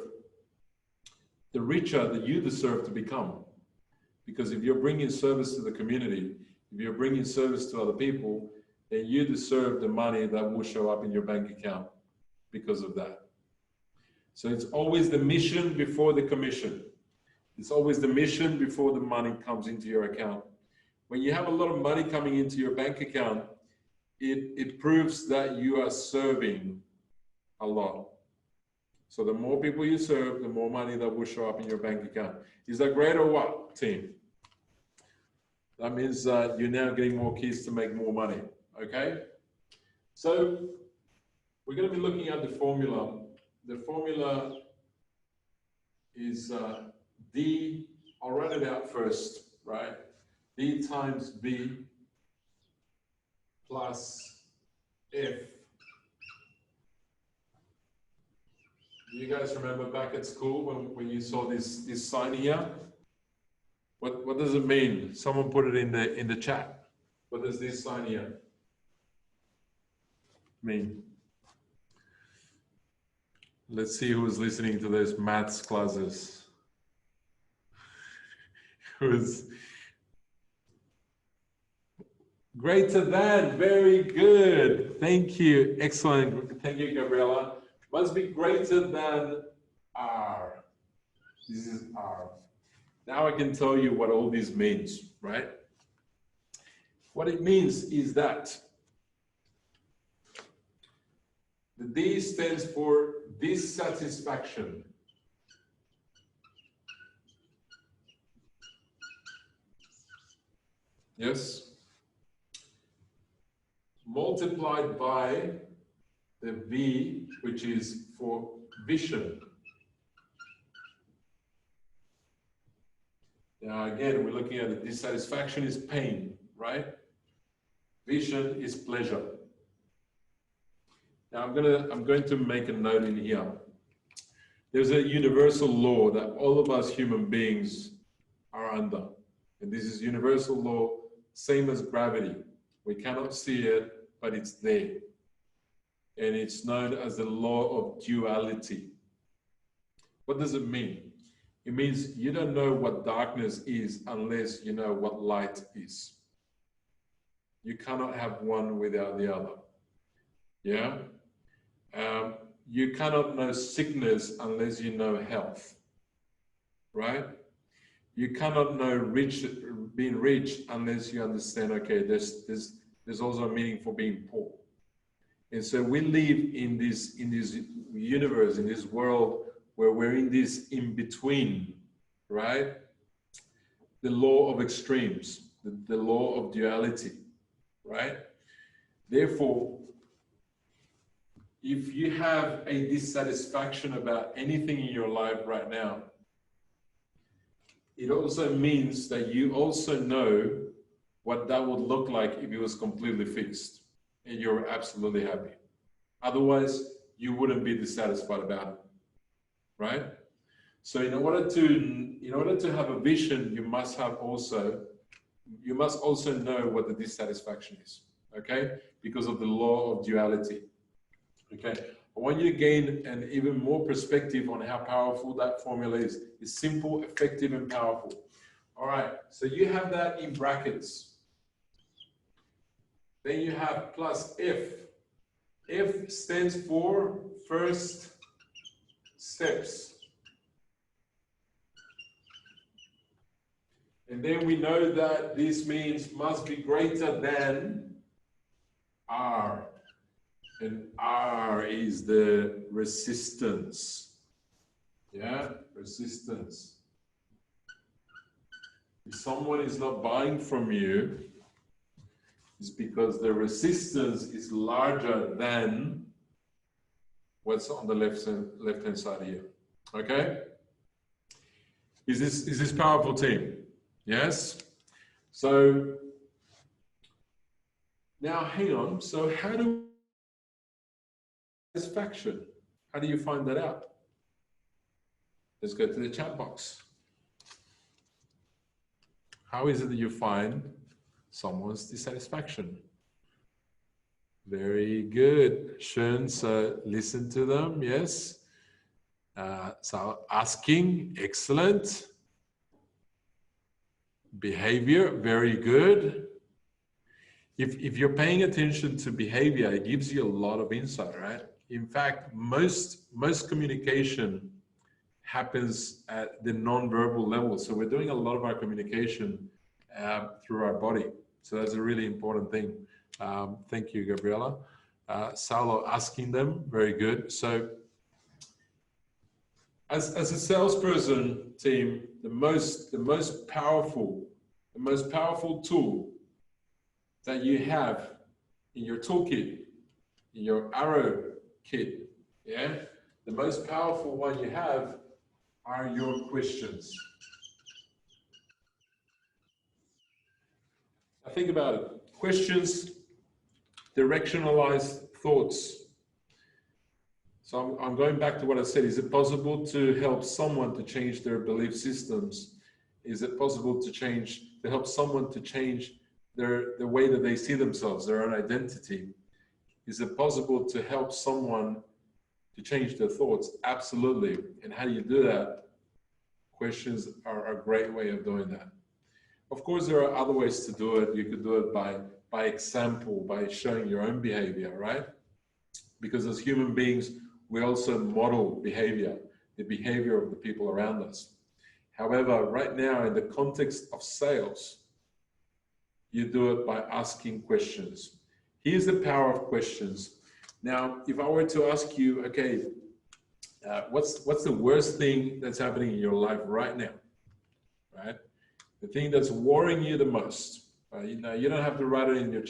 the richer that you deserve to become. Because if you're bringing service to the community, if you're bringing service to other people, then you deserve the money that will show up in your bank account because of that. So it's always the mission before the commission. It's always the mission before the money comes into your account. When you have a lot of money coming into your bank account, it proves that you are serving a lot. So the more people you serve, the more money that will show up in your bank account. Is that great or what, team? That means that you're now getting more keys to make more money, okay? So we're going to be looking at the formula. The formula is D, I'll write it out first, right? D times B plus F. Do you guys remember back at school when you saw this sign here? What does it mean? Someone put it in the chat. What does this sign here mean? Let's see who's listening to those maths classes. Who's greater than? Very good. Thank you. Excellent. Thank you, Gabriela. Must be greater than R. This is R. Now I can tell you what all this means, right? What it means is that the D stands for dissatisfaction. Yes? Multiplied by the V, which is for vision. Now again, we're looking at the dissatisfaction is pain, right? Vision is pleasure. Now I'm going to make a note in here. There's a universal law that all of us human beings are under. And this is universal law, same as gravity. We cannot see it, but it's there. And it's known as the law of duality. What does it mean? It means you don't know what darkness is unless you know what light is. You cannot have one without the other. Yeah? You cannot know sickness unless you know health. Right? You cannot know being rich unless you understand, okay, there's also a meaning for being poor. And so we live in this universe, in this world where we're in this in-between, right? The law of extremes, the law of duality, right? Therefore, if you have a dissatisfaction about anything in your life right now, it also means that you also know what that would look like if it was completely fixed and you're absolutely happy. Otherwise, you wouldn't be dissatisfied about it, right? So in order to have a vision, you must also know what the dissatisfaction is, okay? Because of the law of duality, okay? I want you to gain an even more perspective on how powerful that formula is. It's simple, effective, and powerful. All right, so you have that in brackets. Then you have plus F. F stands for first steps. And then we know that this means must be greater than R. And R is the resistance. Yeah, resistance. If someone is not buying from you, it's because the resistance is larger than what's on the left-hand side here. Okay? Is this powerful, team? Yes. So now hang on. So how do satisfaction? How do you find that out? Let's go to the chat box. How is it that you find someone's dissatisfaction? Very good, Schön. So listen to them. Yes. So asking, excellent. Behavior, very good. If you're paying attention to behavior, it gives you a lot of insight, right? In fact, most communication happens at the non-verbal level. So we're doing a lot of our communication through our body. So that's a really important thing. Thank you, Gabriela. Saulo asking them, very good. So as a salesperson team, the most powerful tool that you have in your toolkit, in your arrow kit, yeah, the most powerful one you have are your questions. Now think about it. Questions, directionalized thoughts. So I'm going back to what I said. Is it possible to help someone to change their belief systems? Is it possible to help someone to change the way that they see themselves, their own identity? Is it possible to help someone to change their thoughts? Absolutely. And how do you do that? Questions are a great way of doing that. Of course, there are other ways to do it. You could do it by example, by showing your own behavior, right? Because as human beings, we also model behavior, the behavior of the people around us. However, right now, in the context of sales, you do it by asking questions. Here's the power of questions. Now, if I were to ask you, okay, what's the worst thing that's happening in your life right now, right? The thing that's worrying you the most. You know, you don't have to write it in the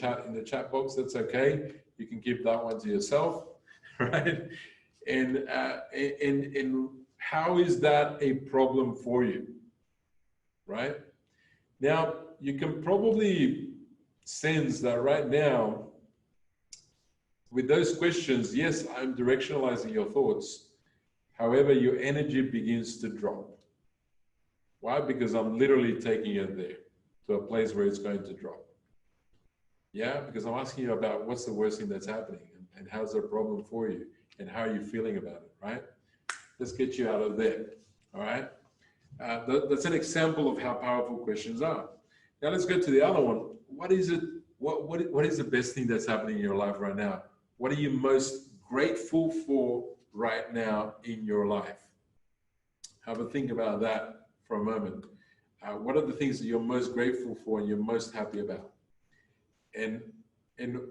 chat box. That's okay. You can keep that one to yourself, right? And how is that a problem for you, right? Now, you can probably sense that right now, with those questions, yes, I'm directionalizing your thoughts. However, your energy begins to drop. Why? Because I'm literally taking it there to a place where it's going to drop. Yeah, because I'm asking you about what's the worst thing that's happening and how's the problem for you and how are you feeling about it, right? Let's get you out of there, all right? That's an example of how powerful questions are. Now let's go to the other one. What is it? What is the best thing that's happening in your life right now? What are you most grateful for right now in your life? Have a think about that for a moment. What are the things that you're most grateful for and you're most happy about? And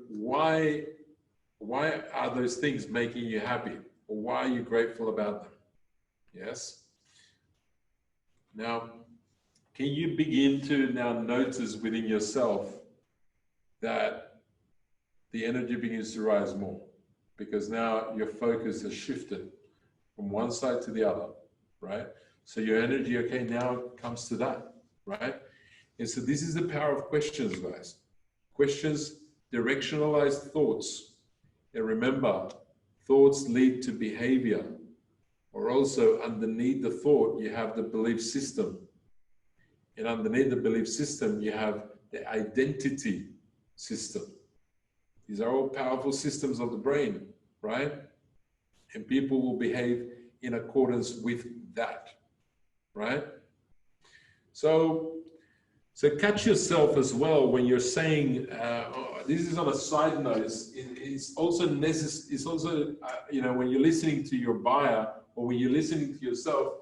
why are those things making you happy? Or why are you grateful about them? Yes. Now, can you begin to now notice within yourself that the energy begins to rise more? Because now your focus has shifted from one side to the other, right? So your energy, okay, now comes to that, right? And so this is the power of questions, guys. Questions, directionalized thoughts. And remember, thoughts lead to behavior. Or also underneath the thought, you have the belief system. And underneath the belief system, you have the identity system. These are all powerful systems of the brain, right? And people will behave in accordance with that, right? So catch yourself as well when you're saying, this is on a side note, it's also necessary, it's also, you know, when you're listening to your buyer or when you're listening to yourself,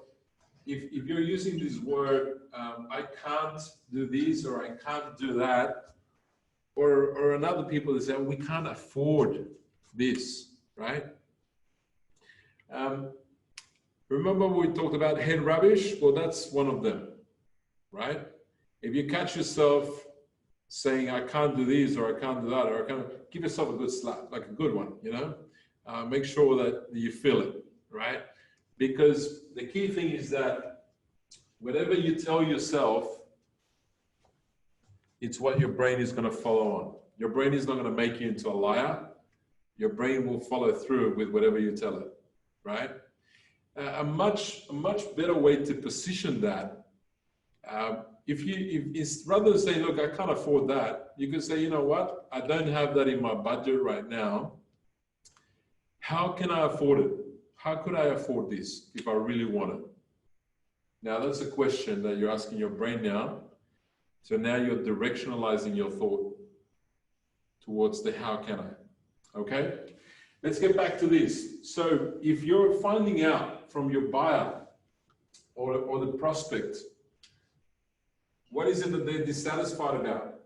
if you're using this word, I can't do this or I can't do that, or another people that say, we can't afford this, right? Remember we talked about head rubbish? Well, that's one of them, right? If you catch yourself saying, I can't do this or I can't do that, or I can't, give yourself a good slap, like a good one, you know? Make sure that you feel it, right? Because the key thing is that whatever you tell yourself, it's what your brain is going to follow on. Your brain is not going to make you into a liar. Your brain will follow through with whatever you tell it, right? A much better way to position that, if rather than say, look, I can't afford that, you could say, you know what, I don't have that in my budget right now. How can I afford it? How could I afford this if I really want it? Now that's a question that you're asking your brain now. So now you're directionalizing your thought towards the how can I, okay? Let's get back to this. So if you're finding out from your buyer or the prospect, what is it that they're dissatisfied about?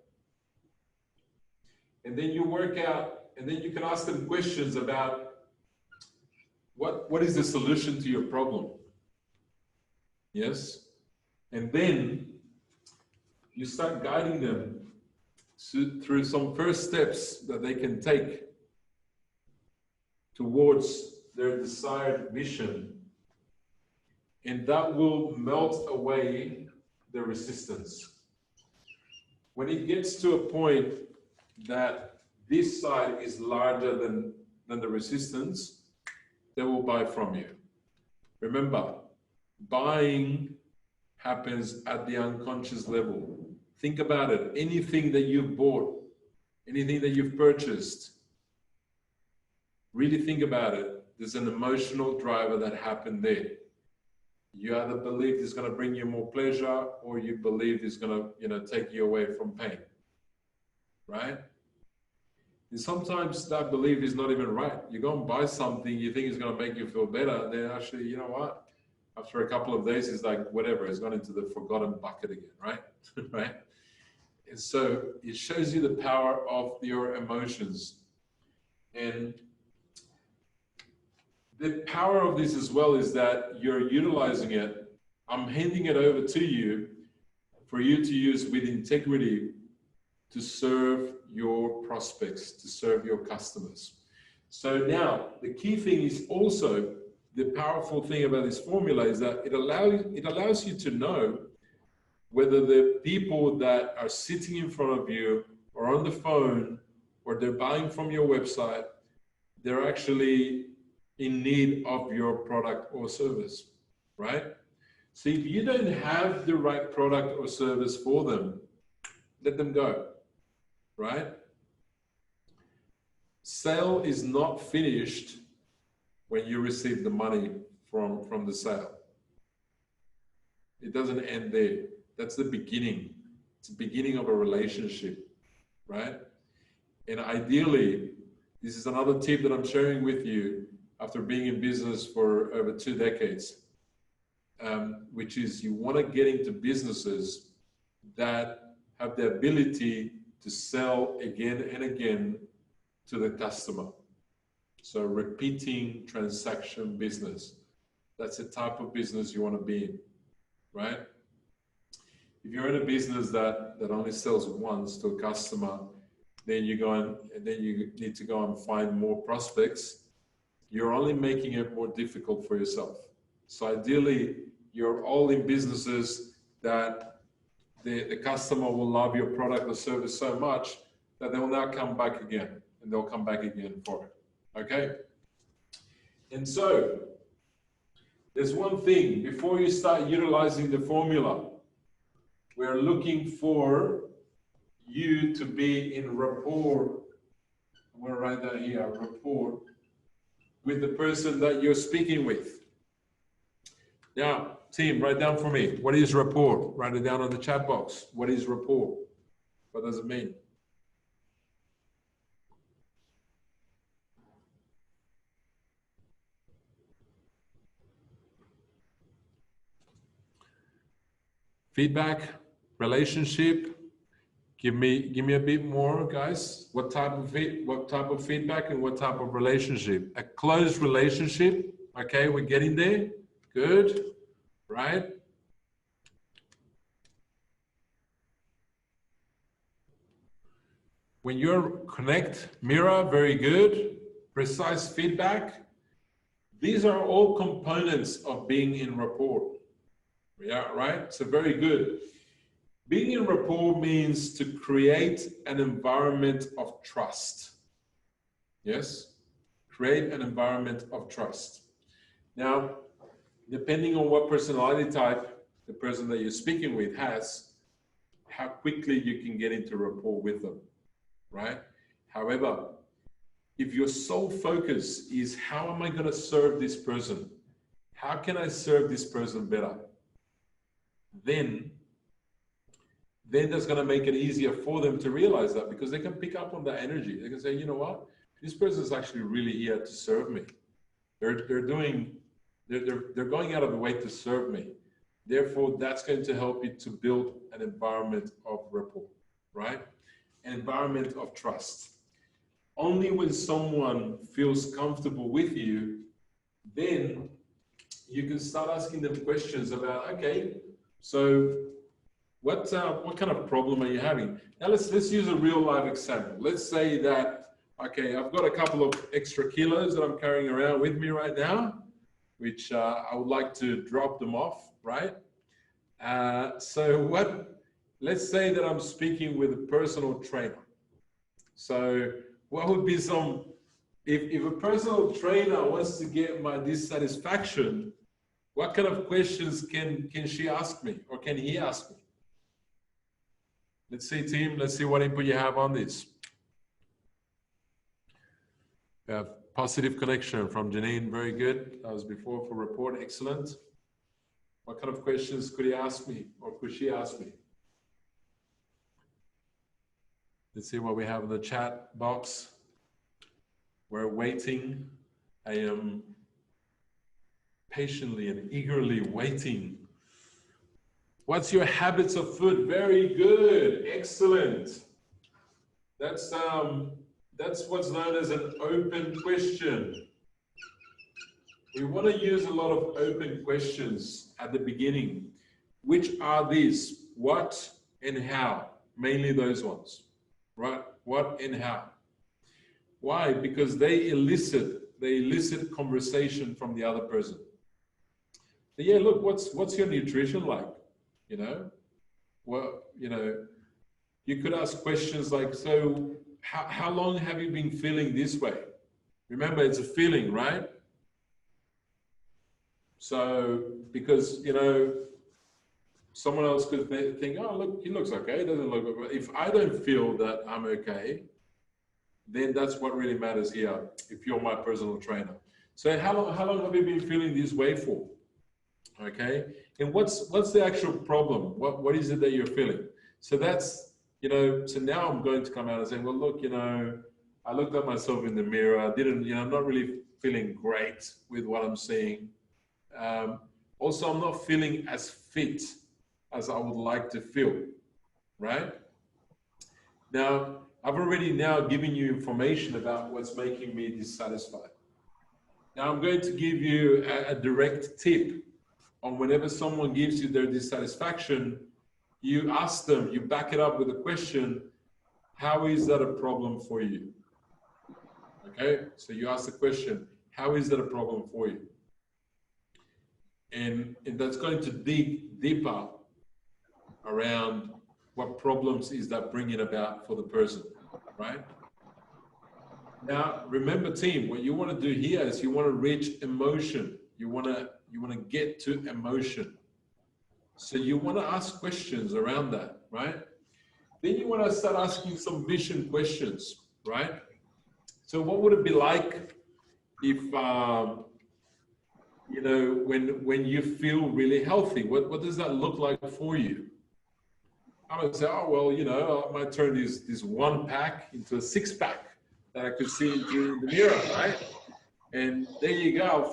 And then you work out, and then you can ask them questions about what is the solution to your problem? Yes? And then you start guiding them through some first steps that they can take towards their desired mission. And that will melt away the resistance. When it gets to a point that this side is larger than the resistance, they will buy from you. Remember, buying happens at the unconscious level. Think about it. Anything that you've bought, anything that you've purchased, really think about it. There's an emotional driver that happened there. You either believe it's going to bring you more pleasure, or you believe it's going to, take you away from pain, right? And sometimes that belief is not even right. You go and buy something you think is going to make you feel better, and then actually, you know what? After a couple of days, it's like, whatever, it's gone into the forgotten bucket again, right? Right? And so it shows you the power of your emotions. And the power of this as well is that you're utilizing it. I'm handing it over to you for you to use with integrity to serve your prospects, to serve your customers. So now the key thing is also, the powerful thing about this formula is that it allows you to know whether the people that are sitting in front of you or on the phone or they're buying from your website, they're actually in need of your product or service, right? So if you don't have the right product or service for them, let them go, right? Sale is not finished when you receive the money from the sale. It doesn't end there. That's the beginning. It's the beginning of a relationship, right? And ideally, this is another tip that I'm sharing with you after being in business for over 2 decades, which is you want to get into businesses that have the ability to sell again and again to the customer. So repeating transaction business, that's the type of business you want to be in, right? If you're in a business that only sells once to a customer, then you need to go and find more prospects. You're only making it more difficult for yourself. So ideally, you're all in businesses that the customer will love your product or service so much that they will now come back again, and they'll come back again for it. Okay? And so, there's one thing, before you start utilizing the formula, we're looking for you to be in rapport. I'm going to write that here, rapport, with the person that you're speaking with. Now, team, write down for me. What is rapport? Write it down on the chat box. What is rapport? What does it mean? Feedback, relationship. Give me a bit more, guys. What type of feedback and what type of relationship? A close relationship. Okay, we're getting there. Good, right? When you're connect, mirror, very good. Precise feedback. These are all components of being in rapport. Yeah, right. So very good. Being in rapport means to create an environment of trust. Yes, create an environment of trust. Now, depending on what personality type the person that you're speaking with has, how quickly you can get into rapport with them, right? However, if your sole focus is how am I going to serve this person? How can I serve this person better? Then that's going to make it easier for them to realize that, because they can pick up on that energy. They can say, you know what, this person is actually really here to serve me. They're going out of the way to serve me. Therefore, that's going to help you to build an environment of rapport, right? An environment of trust. Only when someone feels comfortable with you, then you can start asking them questions about, okay, so what kind of problem are you having? Now let's use a real life example. Let's say that, okay, I've got a couple of extra kilos that I'm carrying around with me right now, which I would like to drop them off, right? Let's say that I'm speaking with a personal trainer. So what would be some, if a personal trainer wants to get my dissatisfaction, what kind of questions can she ask me, or can he ask me? Let's see, team, let's see what input you have on this. We have positive connection from Janine, very good. That was before for report, excellent. What kind of questions could he ask me, or could she ask me? Let's see what we have in the chat box. We're waiting. I am patiently and eagerly waiting. What's your habits of food? Very good, excellent. That's what's known as an open question. We want to use a lot of open questions at the beginning. Which are these? What and how? Mainly those ones, right? What and how? Why? Because they elicit conversation from the other person. So yeah, look, what's your nutrition like? You know, well, you know, you could ask questions like, so how long have you been feeling this way? Remember, it's a feeling, right? So, because, you know, someone else could think, oh, look, he looks okay. It doesn't look okay. If I don't feel that I'm okay, then that's what really matters here, if you're my personal trainer. So how long have you been feeling this way for? Okay, and what's the actual problem? What is it that you're feeling? So that's, you know, so now I'm going to come out and say, well, look, you know, I looked at myself in the mirror. I didn't, you know, I'm not really feeling great with what I'm seeing. Also, I'm not feeling as fit as I would like to feel, right? Now, I've already now given you information about what's making me dissatisfied. Now, I'm going to give you a direct tip on whenever someone gives you their dissatisfaction, you ask them, you back it up with a question, how is that a problem for you? Okay, so you ask the question, how is that a problem for you? And that's going to dig deeper around what problems is that bringing about for the person, right? Now, remember, team, what you want to do here is you want to reach emotion. You want to get to emotion. So you want to ask questions around that, right? Then you want to start asking some vision questions, right? So what would it be like if, you know, when you feel really healthy? What does that look like for you? I would say, oh, well, you know, I might turn this one pack into a six pack that I could see into the mirror, right? And there you go. I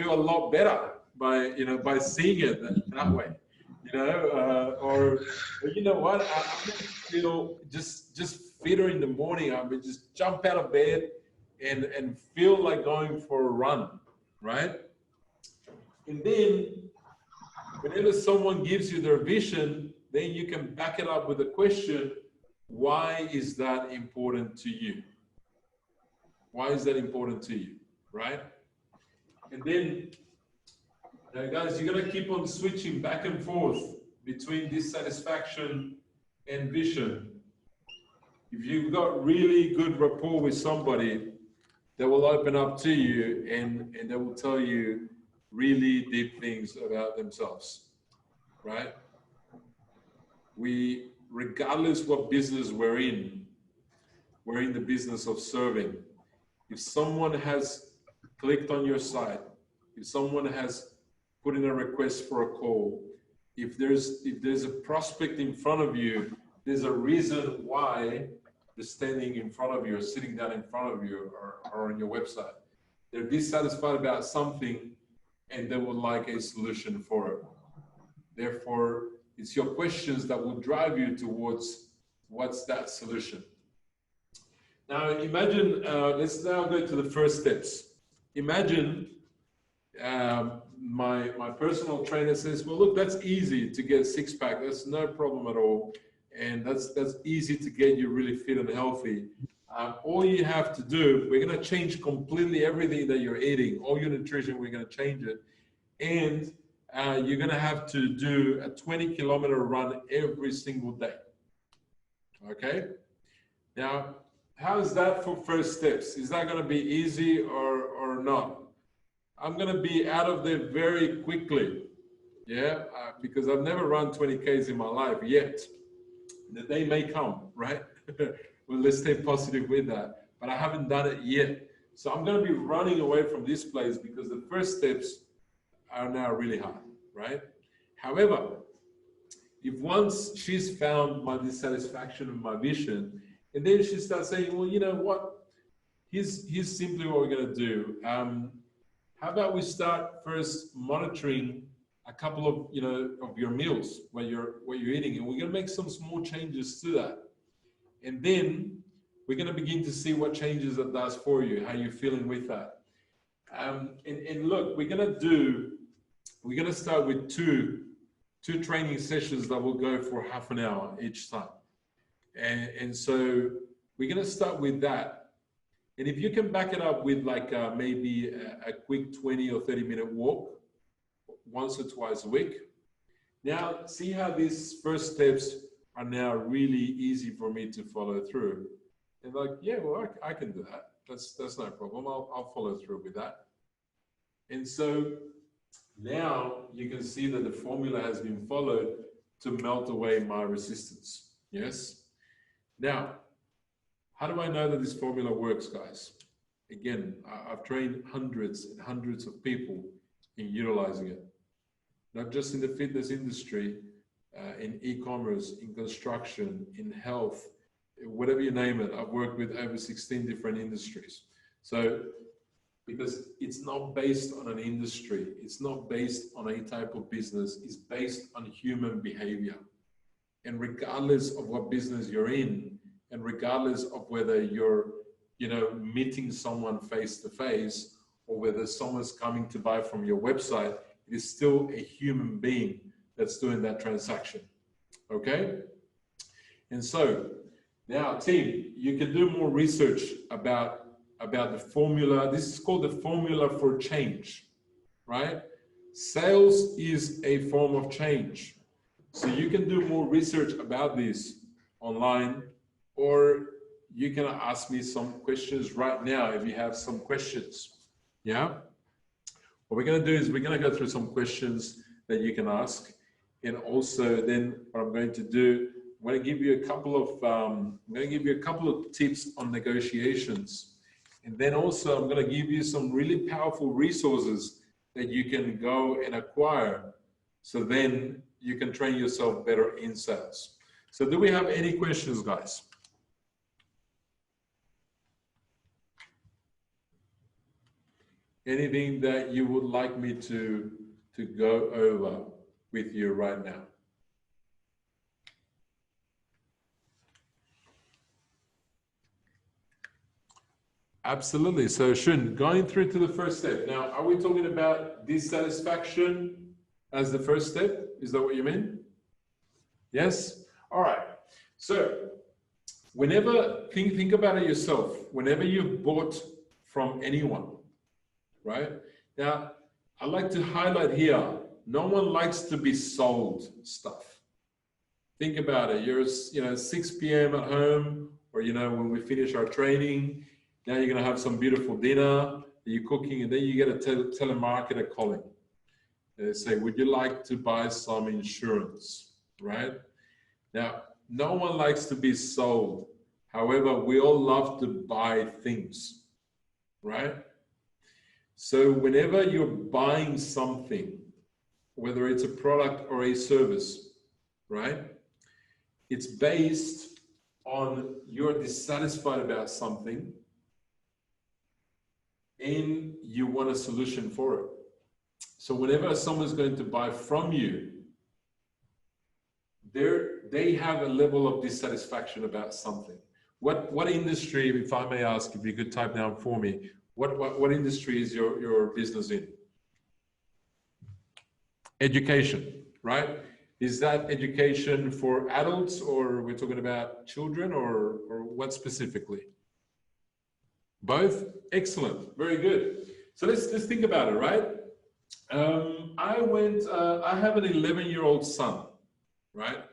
feel a lot better by seeing it that way, you know. Or you know what? I feel just fitter in the morning. I mean, just jump out of bed and feel like going for a run, right? And then whenever someone gives you their vision, then you can back it up with a question: why is that important to you? Why is that important to you, right? And then Now, guys, you're going to keep on switching back and forth between dissatisfaction and vision. If you've got really good rapport with somebody, they will open up to you and they will tell you really deep things about themselves, right? Regardless what business we're in the business of serving. If someone has clicked on your site, if someone has put in a request for a call, if there's a prospect in front of you, there's a reason why they're standing in front of you or sitting down in front of you or on your website. They're dissatisfied about something and they would like a solution for it. Therefore, it's your questions that will drive you towards what's that solution. Now imagine, let's now go to the first steps. Imagine my personal trainer says, well, look, that's easy to get a six-pack. That's no problem at all. And that's easy to get you really fit and healthy. All you have to do, we're going to change completely everything that you're eating, all your nutrition, we're going to change it. And you're going to have to do a 20-kilometer run every single day. Okay? Now, how's that for first steps? Is that going to be easy or not? I'm going to be out of there very quickly. Yeah, because I've never run 20 Ks in my life yet. The day may come, right? Well, let's stay positive with that. But I haven't done it yet. So I'm going to be running away from this place because the first steps are now really hard, right? However, if once she's found my dissatisfaction and my vision, and then she starts saying, well, you know what? Here's simply what we're going to do. How about we start first monitoring a couple of, of your meals, what you're eating, and we're going to make some small changes to that. And then we're going to begin to see what changes that does for you, how you're feeling with that. And look, we're going to start with two training sessions that will go for half an hour each time. And so we're going to start with that. And if you can back it up with like maybe a quick 20 or 30-minute walk once or twice a week. Now, see how these first steps are now really easy for me to follow through. And like, yeah, well, I can do that. That's no problem. I'll follow through with that. And so now you can see that the formula has been followed to melt away my resistance. Yes. Now, how do I know that this formula works, guys? Again, I've trained hundreds and hundreds of people in utilizing it, not just in the fitness industry, in e-commerce, in construction, in health, whatever you name it. I've worked with over 16 different industries. So, because it's not based on an industry, it's not based on a type of business, it's based on human behavior. And regardless of what business you're in, and regardless of whether you're, meeting someone face to face, or whether someone's coming to buy from your website, it is still a human being that's doing that transaction. Okay? And so now, team, you can do more research about the formula. This is called the formula for change, right? Sales is a form of change. So you can do more research about this online, or you can ask me some questions right now if you have some questions. Yeah? What we're going to do is we're going to go through some questions that you can ask. And also then what I'm going to do, I'm going to give you a couple of tips on negotiations. And then also I'm going to give you some really powerful resources that you can go and acquire. So then you can train yourself better in sales. So do we have any questions, guys? Anything that you would like me to go over with you right now? Absolutely. So Shun, going through to the first step. Now, are we talking about dissatisfaction as the first step? Is that what you mean? Yes? All right. So whenever, think about it yourself. Whenever you've bought from anyone, right? Now, I like to highlight here, no one likes to be sold stuff. Think about it. You're, 6 p.m. at home, or, when we finish our training, now you're going to have some beautiful dinner, you're cooking, and then you get a telemarketer calling. They say, would you like to buy some insurance, right? Now, no one likes to be sold. However, we all love to buy things, right? So whenever you're buying something, whether it's a product or a service, right? It's based on you're dissatisfied about something and you want a solution for it. So whenever someone's going to buy from you, they have a level of dissatisfaction about something. What industry, if I may ask, if you could type down for me, what industry is your business in? Education, right? Is that education for adults, or we're talking about children, or what specifically? Both? Excellent, very good. So let's think about it, right? I have an 11-year-old son, right?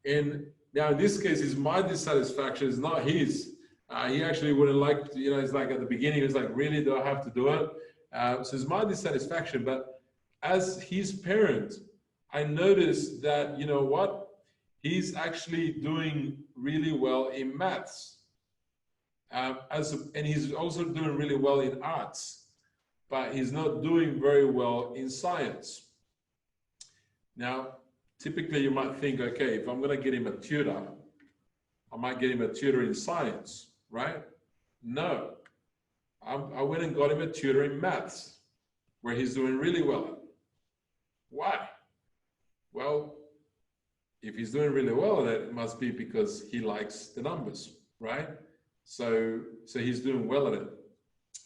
And now in this case, is my dissatisfaction is not his. He actually wouldn't like to, it's like at the beginning, he was like, really, do I have to do it? So it's my dissatisfaction, but as his parent, I noticed that, he's actually doing really well in maths. And he's also doing really well in arts, but he's not doing very well in science. Now, typically you might think, okay, if I'm going to get him a tutor, I might get him a tutor in science, right? No, I went and got him a tutor in maths, where he's doing really well. Why? Well, if he's doing really well at it, it must be because he likes the numbers, right? So he's doing well at it.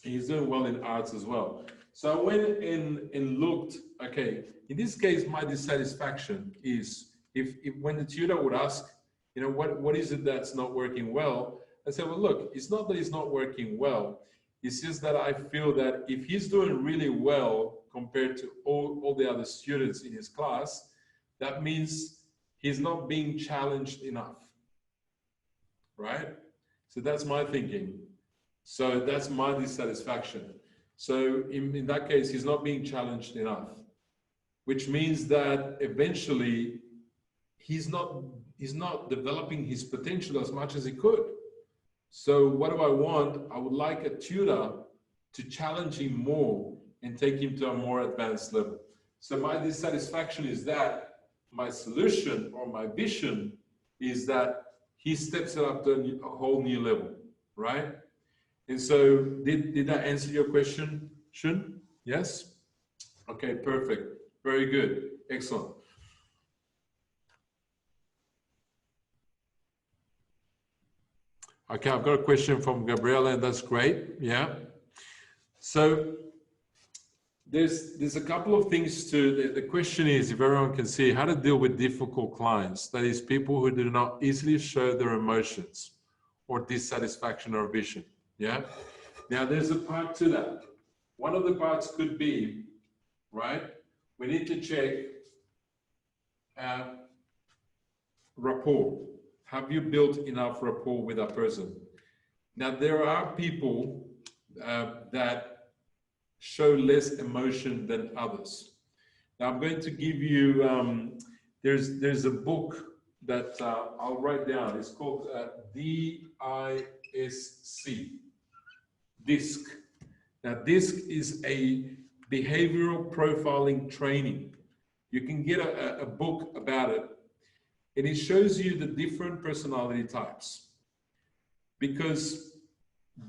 He's doing well in arts as well. So I went and looked, okay, in this case, my dissatisfaction is if when the tutor would ask, what is it that's not working well? I said, well, look, it's not that it's not working well. It's just that I feel that if he's doing really well compared to all the other students in his class, that means he's not being challenged enough, right? So that's my thinking. So that's my dissatisfaction. So in that case, he's not being challenged enough, which means that eventually he's not developing his potential as much as he could. So what do I want? I would like a tutor to challenge him more and take him to a more advanced level. So my dissatisfaction is that my solution or my vision is that he steps it up to a whole new level, right? And so did that answer your question, Shun? Yes? Okay, perfect. Very good. Excellent. Okay, I've got a question from Gabriela, and that's great. Yeah. So there's a couple of things to the question is, if everyone can see, how to deal with difficult clients, that is, people who do not easily show their emotions or dissatisfaction or vision. Yeah. Now there's a part to that. One of the parts could be, right, we need to check rapport. Have you built enough rapport with that person? Now there are people that show less emotion than others. Now I'm going to give you, there's a book that I'll write down. It's called DISC, DISC. Now DISC is a behavioral profiling training. You can get a book about it, and it shows you the different personality types. Because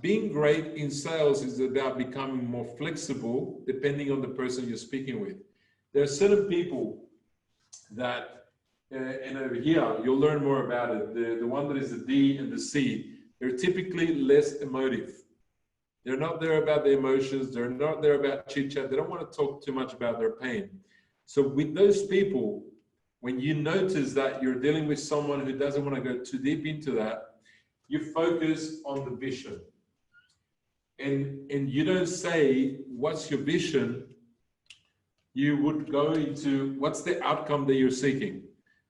being great in sales is about becoming more flexible depending on the person you're speaking with. There are certain people that, and over here, you'll learn more about it. The one that is the D and the C, they're typically less emotive. They're not there about the emotions. They're not there about chit chat. They don't want to talk too much about their pain. So with those people, when you notice that you're dealing with someone who doesn't want to go too deep into that, you focus on the vision. And you don't say, what's your vision? you would go into what's the outcome that you're seeking.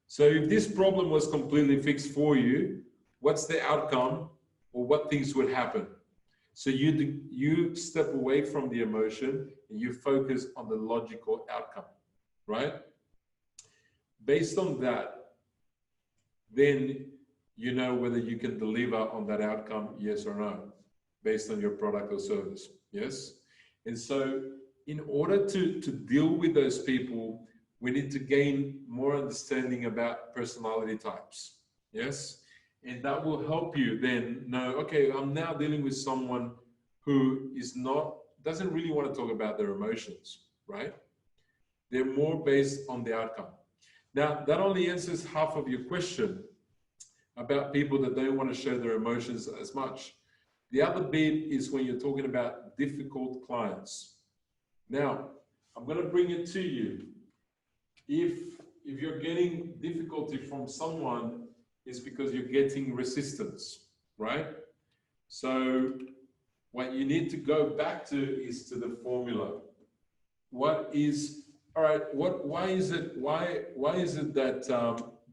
So if this problem was completely fixed for you, what's the outcome or what things would happen? So you step away from the emotion and you focus on the logical outcome, right? Based on that, then you know whether you can deliver on that outcome, yes or no, based on your product or service, yes? And so in order to deal with those people, we need to gain more understanding about personality types, yes? And that will help you then know, okay, I'm now dealing with someone who doesn't really want to talk about their emotions, right? They're more based on the outcome. Now, that only answers half of your question about people that don't want to show their emotions as much. The other bit is when you're talking about difficult clients. Now, I'm going to bring it to you. If you're getting difficulty from someone, it's because you're getting resistance, right? So what you need to go back to is to the formula. Why is it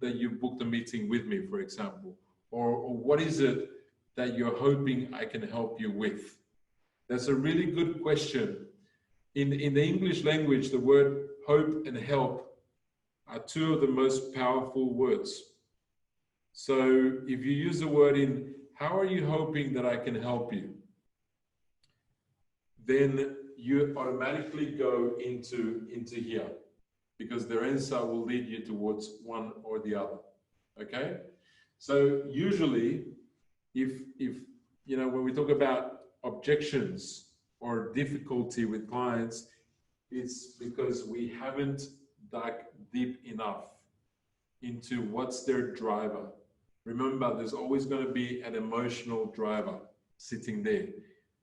that you booked a meeting with me, for example? Or what is it that you're hoping I can help you with? That's a really good question. In the English language, the word hope and help are two of the most powerful words. So if you use the word in, how are you hoping that I can help you? Then you automatically go into here, because their answer will lead you towards one or the other, okay? So usually, if you know, when we talk about objections or difficulty with clients, it's because we haven't dug deep enough into what's their driver. Remember, there's always going to be an emotional driver sitting there.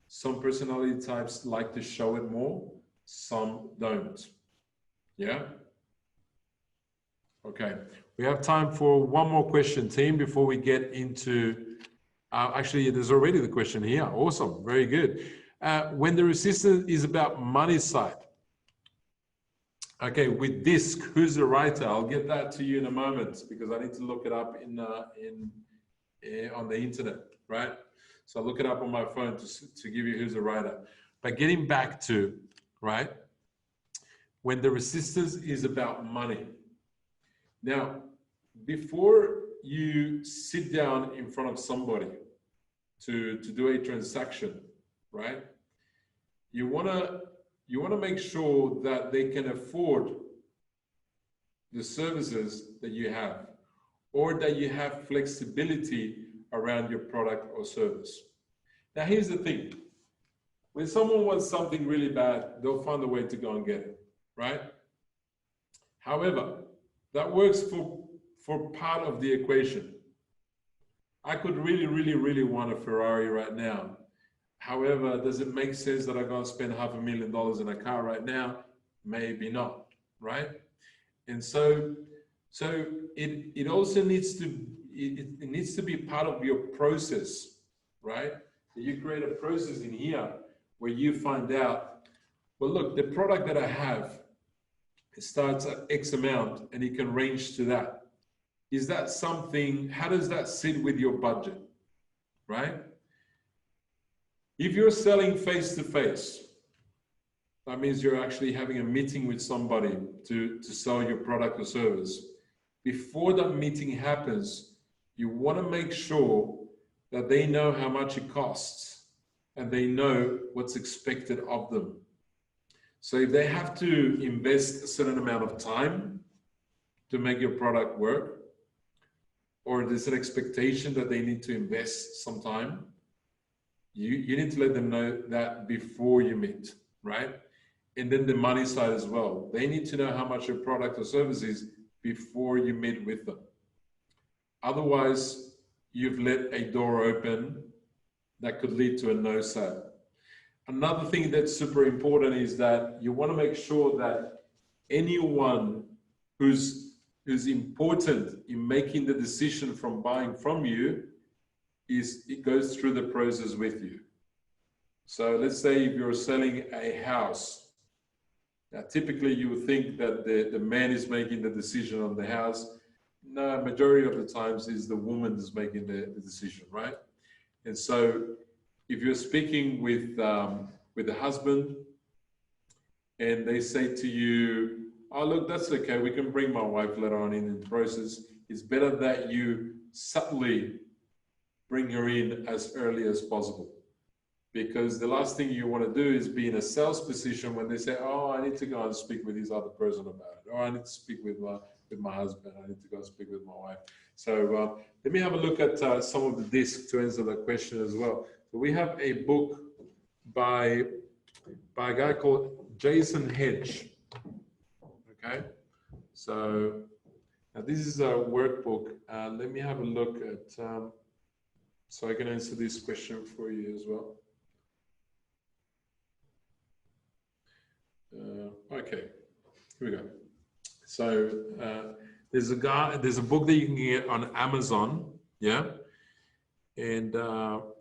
Some personality types like to show it more, some don't. Yeah? Okay. We have time for one more question, team, before we get into... actually, there's already the question here. Awesome. Very good. When the resistance is about money side. Okay, with DISC, who's the writer? I'll get that to you in a moment because I need to look it up on the internet, right? So I'll look it up on my phone to give you who's the writer. But getting back to, right, when the resistance is about money. Now, before you sit down in front of somebody to do a transaction, right, you wanna make sure that they can afford the services that you have, or that you have flexibility around your product or service. Now, here's the thing. When someone wants something really bad, they'll find a way to go and get it, right? However, that works for part of the equation. I could really want a Ferrari right now. However, does it make sense that I go and spend $500,000 in a car right now? Maybe not, right? And so it also needs to it needs to be part of your process, right? You create a process in here where you find out, well, look, the product that I have, it starts at X amount and it can range to that. Is that something, how does that sit with your budget, right? If you're selling face-to-face, that means you're actually having a meeting with somebody to sell your product or service. Before that meeting happens, you want to make sure that they know how much it costs and they know what's expected of them. So if they have to invest a certain amount of time to make your product work, or there's an expectation that they need to invest some time, you need to let them know that before you meet, right? And then the money side as well. They need to know how much your product or service is before you meet with them. Otherwise, you've let a door open that could lead to a no sale. Another thing that's super important is that you want to make sure that anyone who's important in making the decision from buying from you it goes through the process with you. So let's say if you're selling a house, Now, typically, you would think that the man is making the decision on the house. No, majority of the times is the woman is making the decision, right? And so, if you're speaking with the husband, and they say to you, "Oh, look, that's okay. We can bring my wife later on in the process." It's better that you subtly bring her in as early as possible, because the last thing you want to do is be in a sales position when they say, "Oh, I need to go and speak with this other person about it," or "I need to speak with my husband. I need to go and speak with my wife." So let me have a look at some of the discs to answer that question as well. So we have a book by a guy called Jason Hedge. Okay, so now this is a workbook. Let me have a look at, so I can answer this question for you as well. Okay, here we go. So there's a book that you can get on Amazon, yeah, and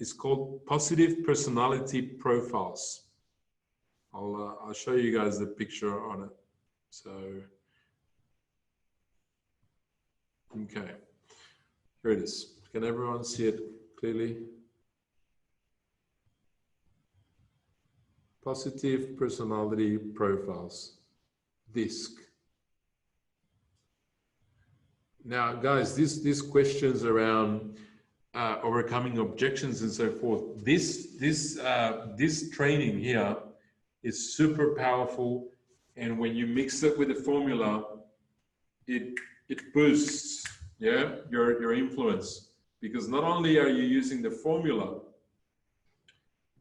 it's called Positive Personality Profiles. I'll show you guys the picture on it. So, okay, here it is. Can everyone see it clearly? Positive Personality Profiles, disc. Now, guys, these questions around overcoming objections and so forth, this training here is super powerful, and when you mix it with the formula, it boosts, yeah, your influence, because not only are you using the formula,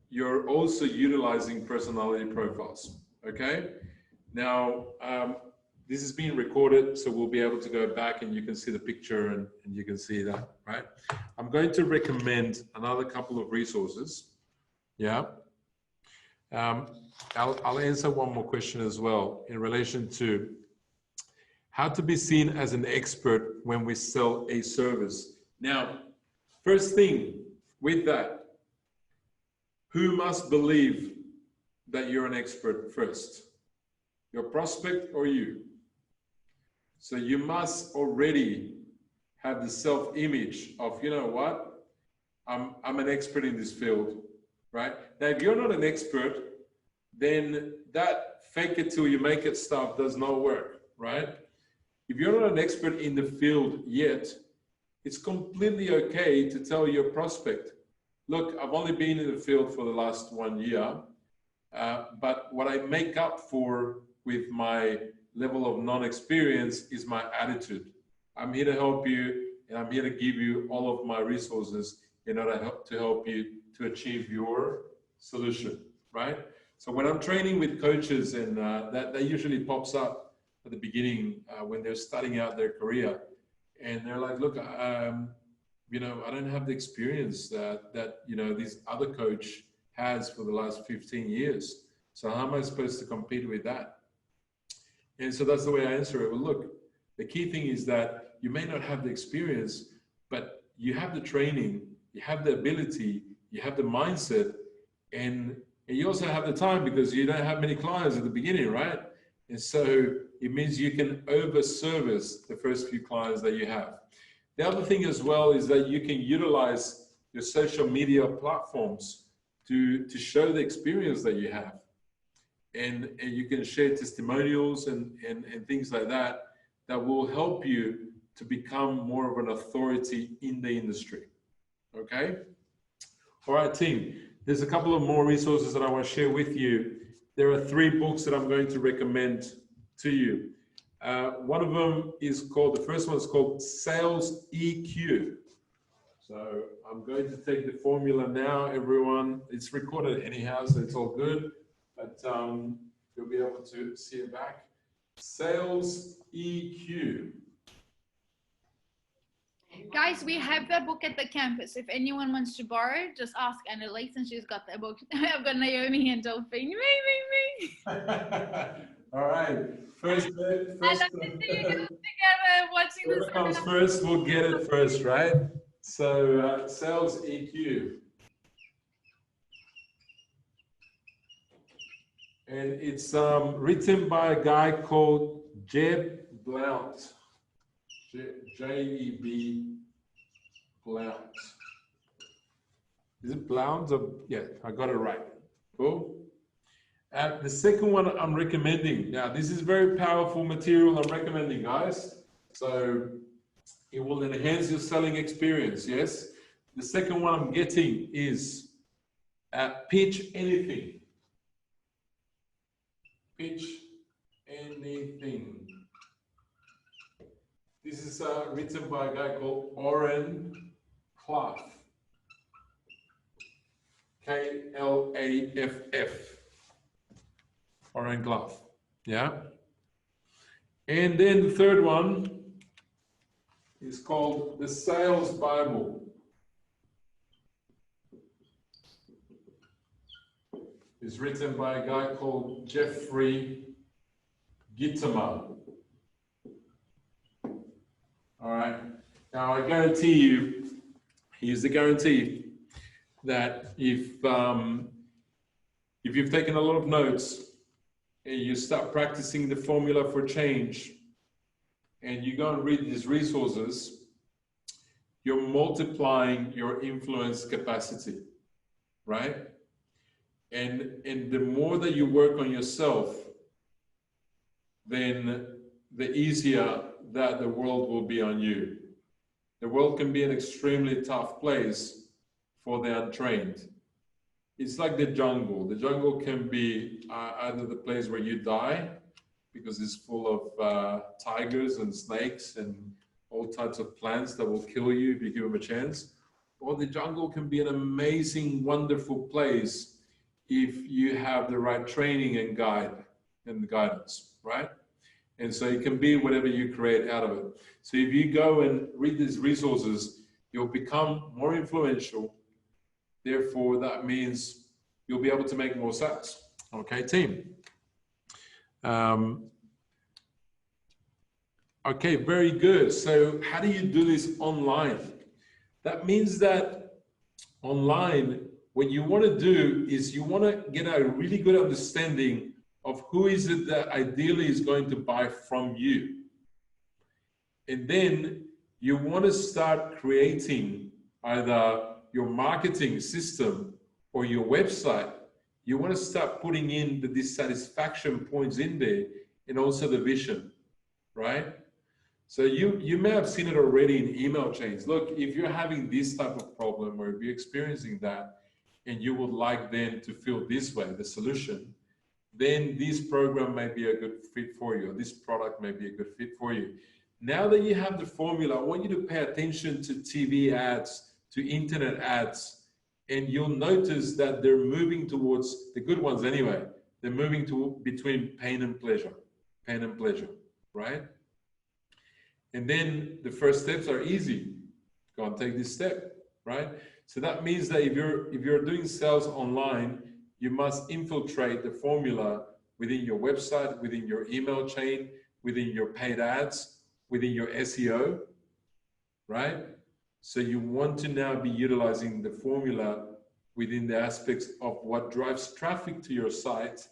you're also utilizing personality profiles. Okay, now this is being recorded, so we'll be able to go back and you can see the picture and you can see that, right? I'm going to recommend another couple of resources. Yeah. I'll answer one more question as well in relation to how to be seen as an expert when we sell a service. Now, first thing with that, who must believe that you're an expert first? Your prospect or you? So you must already have the self-image of, you know what, I'm an expert in this field, right? Now, if you're not an expert, then that fake it till you make it stuff does not work, right? If you're not an expert in the field yet, it's completely okay to tell your prospect, look, I've only been in the field for the last 1 year, but what I make up for with my level of non-experience is my attitude. I'm here to help you, and I'm here to give you all of my resources in order to help you to achieve your solution, right? So when I'm training with coaches, and that usually pops up at the beginning when they're starting out their career, and they're like, look, you know, I don't have the experience that you know, this other coach has for the last 15 years. So how am I supposed to compete with that? And so that's the way I answer it. Well, look, the key thing is that you may not have the experience, but you have the training, you have the ability, you have the mindset, and you also have the time, because you don't have many clients at the beginning, right? And so it means you can over service the first few clients that you have. The other thing as well is that you can utilize your social media platforms to show the experience that you have. And you can share testimonials and things like that will help you to become more of an authority in the industry. Okay? All right, team. There's a couple of more resources that I want to share with you. There are 3 books that I'm going to recommend to you. One of them is called, the first one is called Sales EQ. So I'm going to take the formula now, everyone. It's recorded anyhow, so it's all good. But you'll be able to see it back. Sales EQ. Guys, we have that book at the campus. If anyone wants to borrow, just ask Annalise, and she's got that book. I've got Naomi and Delphine. Me. All right. First, I love to see you guys together watching this. whoever comes first will get it first, right? So Sales EQ. And it's written by a guy called Jeb Blount. J-E-B Blount. Is it Blount? Or, yeah, I got it right. Cool. The second one I'm recommending. Now, this is very powerful material I'm recommending, guys. So it will enhance your selling experience, yes? The second one I'm getting is pitch anything. Pitch anything. This is written by a guy called Oren Klaff. K-L-A-F-F. Oren Klaff. Yeah. And then the third one is called the Sales Bible. It's written by a guy called Jeffrey Gitomer. All right. Now I guarantee you, here's the guarantee that if you've taken a lot of notes and you start practicing the formula for change and you go and read these resources, you're multiplying your influence capacity, right? And the more that you work on yourself, then the easier that the world will be on you. The world can be an extremely tough place for the untrained. It's like the jungle. The jungle can be either the place where you die because it's full of tigers and snakes and all types of plants that will kill you if you give them a chance. Or the jungle can be an amazing, wonderful place if you have the right training and guidance, right? And so it can be whatever you create out of it. So if you go and read these resources, you'll become more influential. Therefore, that means you'll be able to make more sales. Okay, team. Okay, very good. So how do you do this online? That means that online, what you want to do is you want to get a really good understanding of who is it that ideally is going to buy from you. And then you want to start creating either your marketing system or your website. You want to start putting in the dissatisfaction points in there and also the vision, right? So you may have seen it already in email chains. Look, if you're having this type of problem or if you're experiencing that and you would like then to feel this way, the solution, then this program may be a good fit for you. Or this product may be a good fit for you. Now that you have the formula, I want you to pay attention to TV ads, to internet ads, and you'll notice that they're moving towards the good ones anyway. They're moving to between pain and pleasure, right? And then the first steps are easy. Go and take this step, right? So that means that if you're doing sales online, you must infiltrate the formula within your website, within your email chain, within your paid ads, within your SEO, right? So you want to now be utilizing the formula within the aspects of what drives traffic to your site,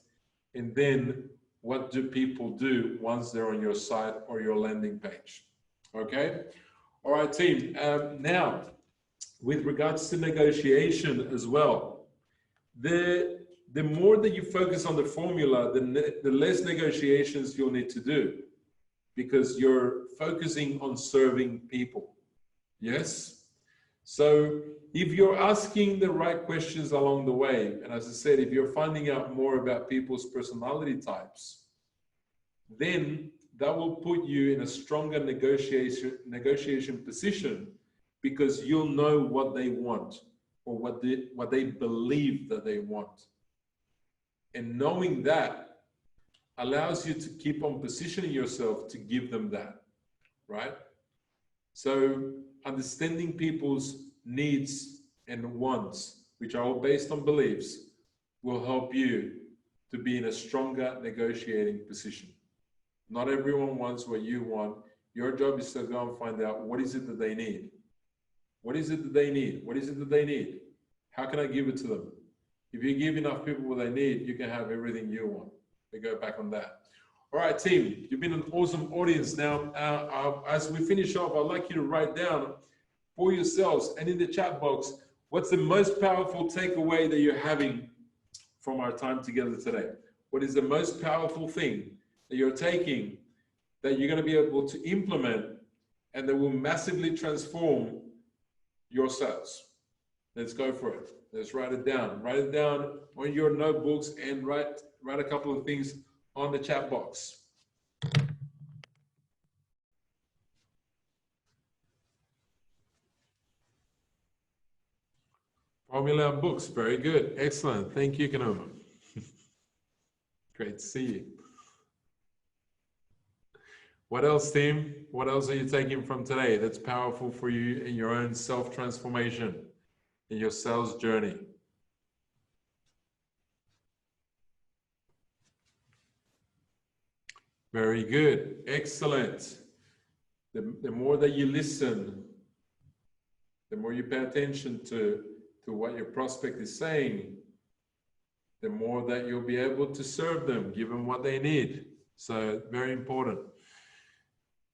and then what do people do once they're on your site or your landing page, okay? All right, team. Now, with regards to negotiation as well, the more that you focus on the formula, the less negotiations you'll need to do because you're focusing on serving people. Yes? So if you're asking the right questions along the way, and as I said, if you're finding out more about people's personality types, then that will put you in a stronger negotiation position because you'll know what they want or what they believe that they want. And knowing that allows you to keep on positioning yourself to give them that, right? So understanding people's needs and wants, which are all based on beliefs, will help you to be in a stronger negotiating position. Not everyone wants what you want. Your job is to go and find out what is it that they need. What is it that they need? What is it that they need? How can I give it to them? If you give enough people what they need, you can have everything you want. We go back on that. All right, team, you've been an awesome audience. Now, as we finish off, I'd like you to write down for yourselves and in the chat box, what's the most powerful takeaway that you're having from our time together today? What is the most powerful thing that you're taking that you're going to be able to implement and that will massively transform your sales? Let's go for it. Let's write it down. Write it down on your notebooks and write a couple of things on the chat box. Formula and books, very good. Excellent. Thank you, Kanoma. Great to see you. What else, team? What else are you taking from today that's powerful for you in your own self-transformation, in your sales journey? Very good. Excellent. The more that you listen, the more you pay attention to what your prospect is saying, the more that you'll be able to serve them, give them what they need. So very important.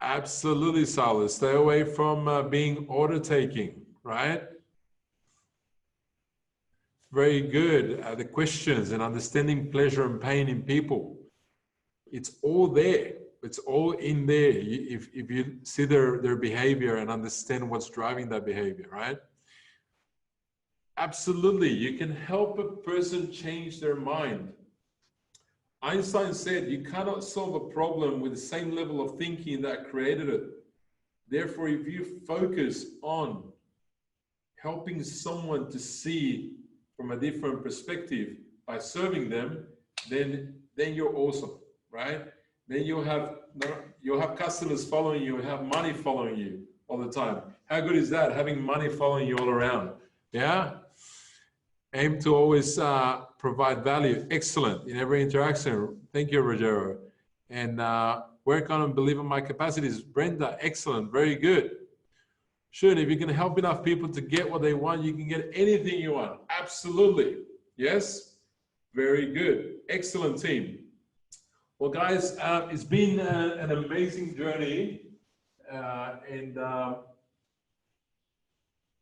Absolutely, Salas. Stay away from being order taking, right? Very good. The questions and understanding pleasure and pain in people. It's all there. It's all in there. If you see their behavior and understand what's driving that behavior, right? Absolutely. You can help a person change their mind. Einstein said you cannot solve a problem with the same level of thinking that created it. Therefore, if you focus on helping someone to see from a different perspective by serving them, then you're awesome, right? Then you'll have customers following you, have money following you all the time. How good is that? Having money following you all around. Yeah. Aim to always provide value. Excellent in every interaction. Thank you, Rogero. And work on and believe in my capacities. Brenda, excellent. Very good. Sure, if you can help enough people to get what they want, you can get anything you want. Absolutely. Yes? Very good. Excellent, team. Well, guys, it's been an amazing journey.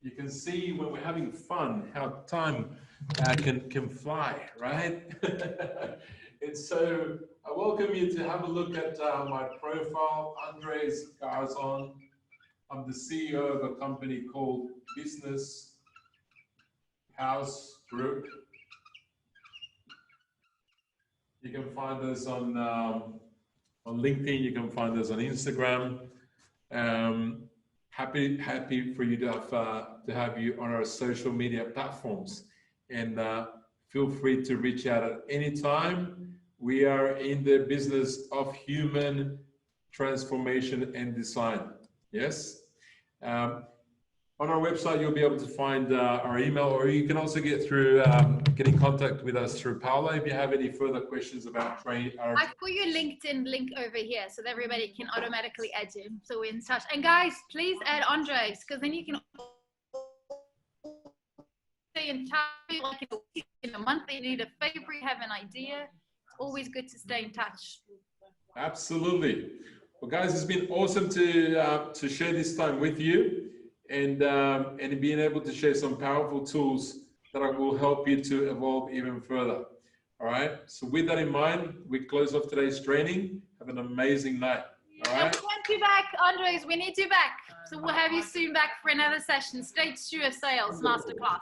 You can see when we're having fun how time can fly, right? And so I welcome you to have a look at my profile, Andres Garzon. I'm the CEO of a company called Businesshouse Group. You can find us on LinkedIn. You can find us on Instagram. Happy for you to have you on our social media platforms, and feel free to reach out at any time. We are in the business of human transformation and design. Yes. On our website, you'll be able to find our email, or you can also get in contact with us through Paula if you have any further questions about training. I've put your LinkedIn link over here so that everybody can automatically add you. So we're in touch. And guys, please add Andres, because then you can stay in touch. Like in a month, they need a favor, you have an idea. It's always good to stay in touch. Absolutely. Well, guys, it's been awesome to share this time with you. And being able to share some powerful tools that will help you to evolve even further. All right. So with that in mind, we close off today's training. Have an amazing night. All right. We want you back, Andres. We need you back. So we'll have you soon back for another session. Stage 2 of Sales Masterclass.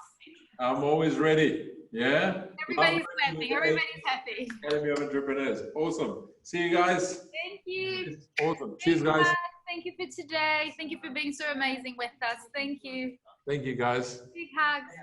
I'm always ready. Yeah. Everybody's clapping. Everybody's happy. Academy of Entrepreneurs. Awesome. See you guys. Thank you. Awesome. Cheers, guys. Thank you for today. Thank you for being so amazing with us. Thank you. Thank you, guys. Big hugs.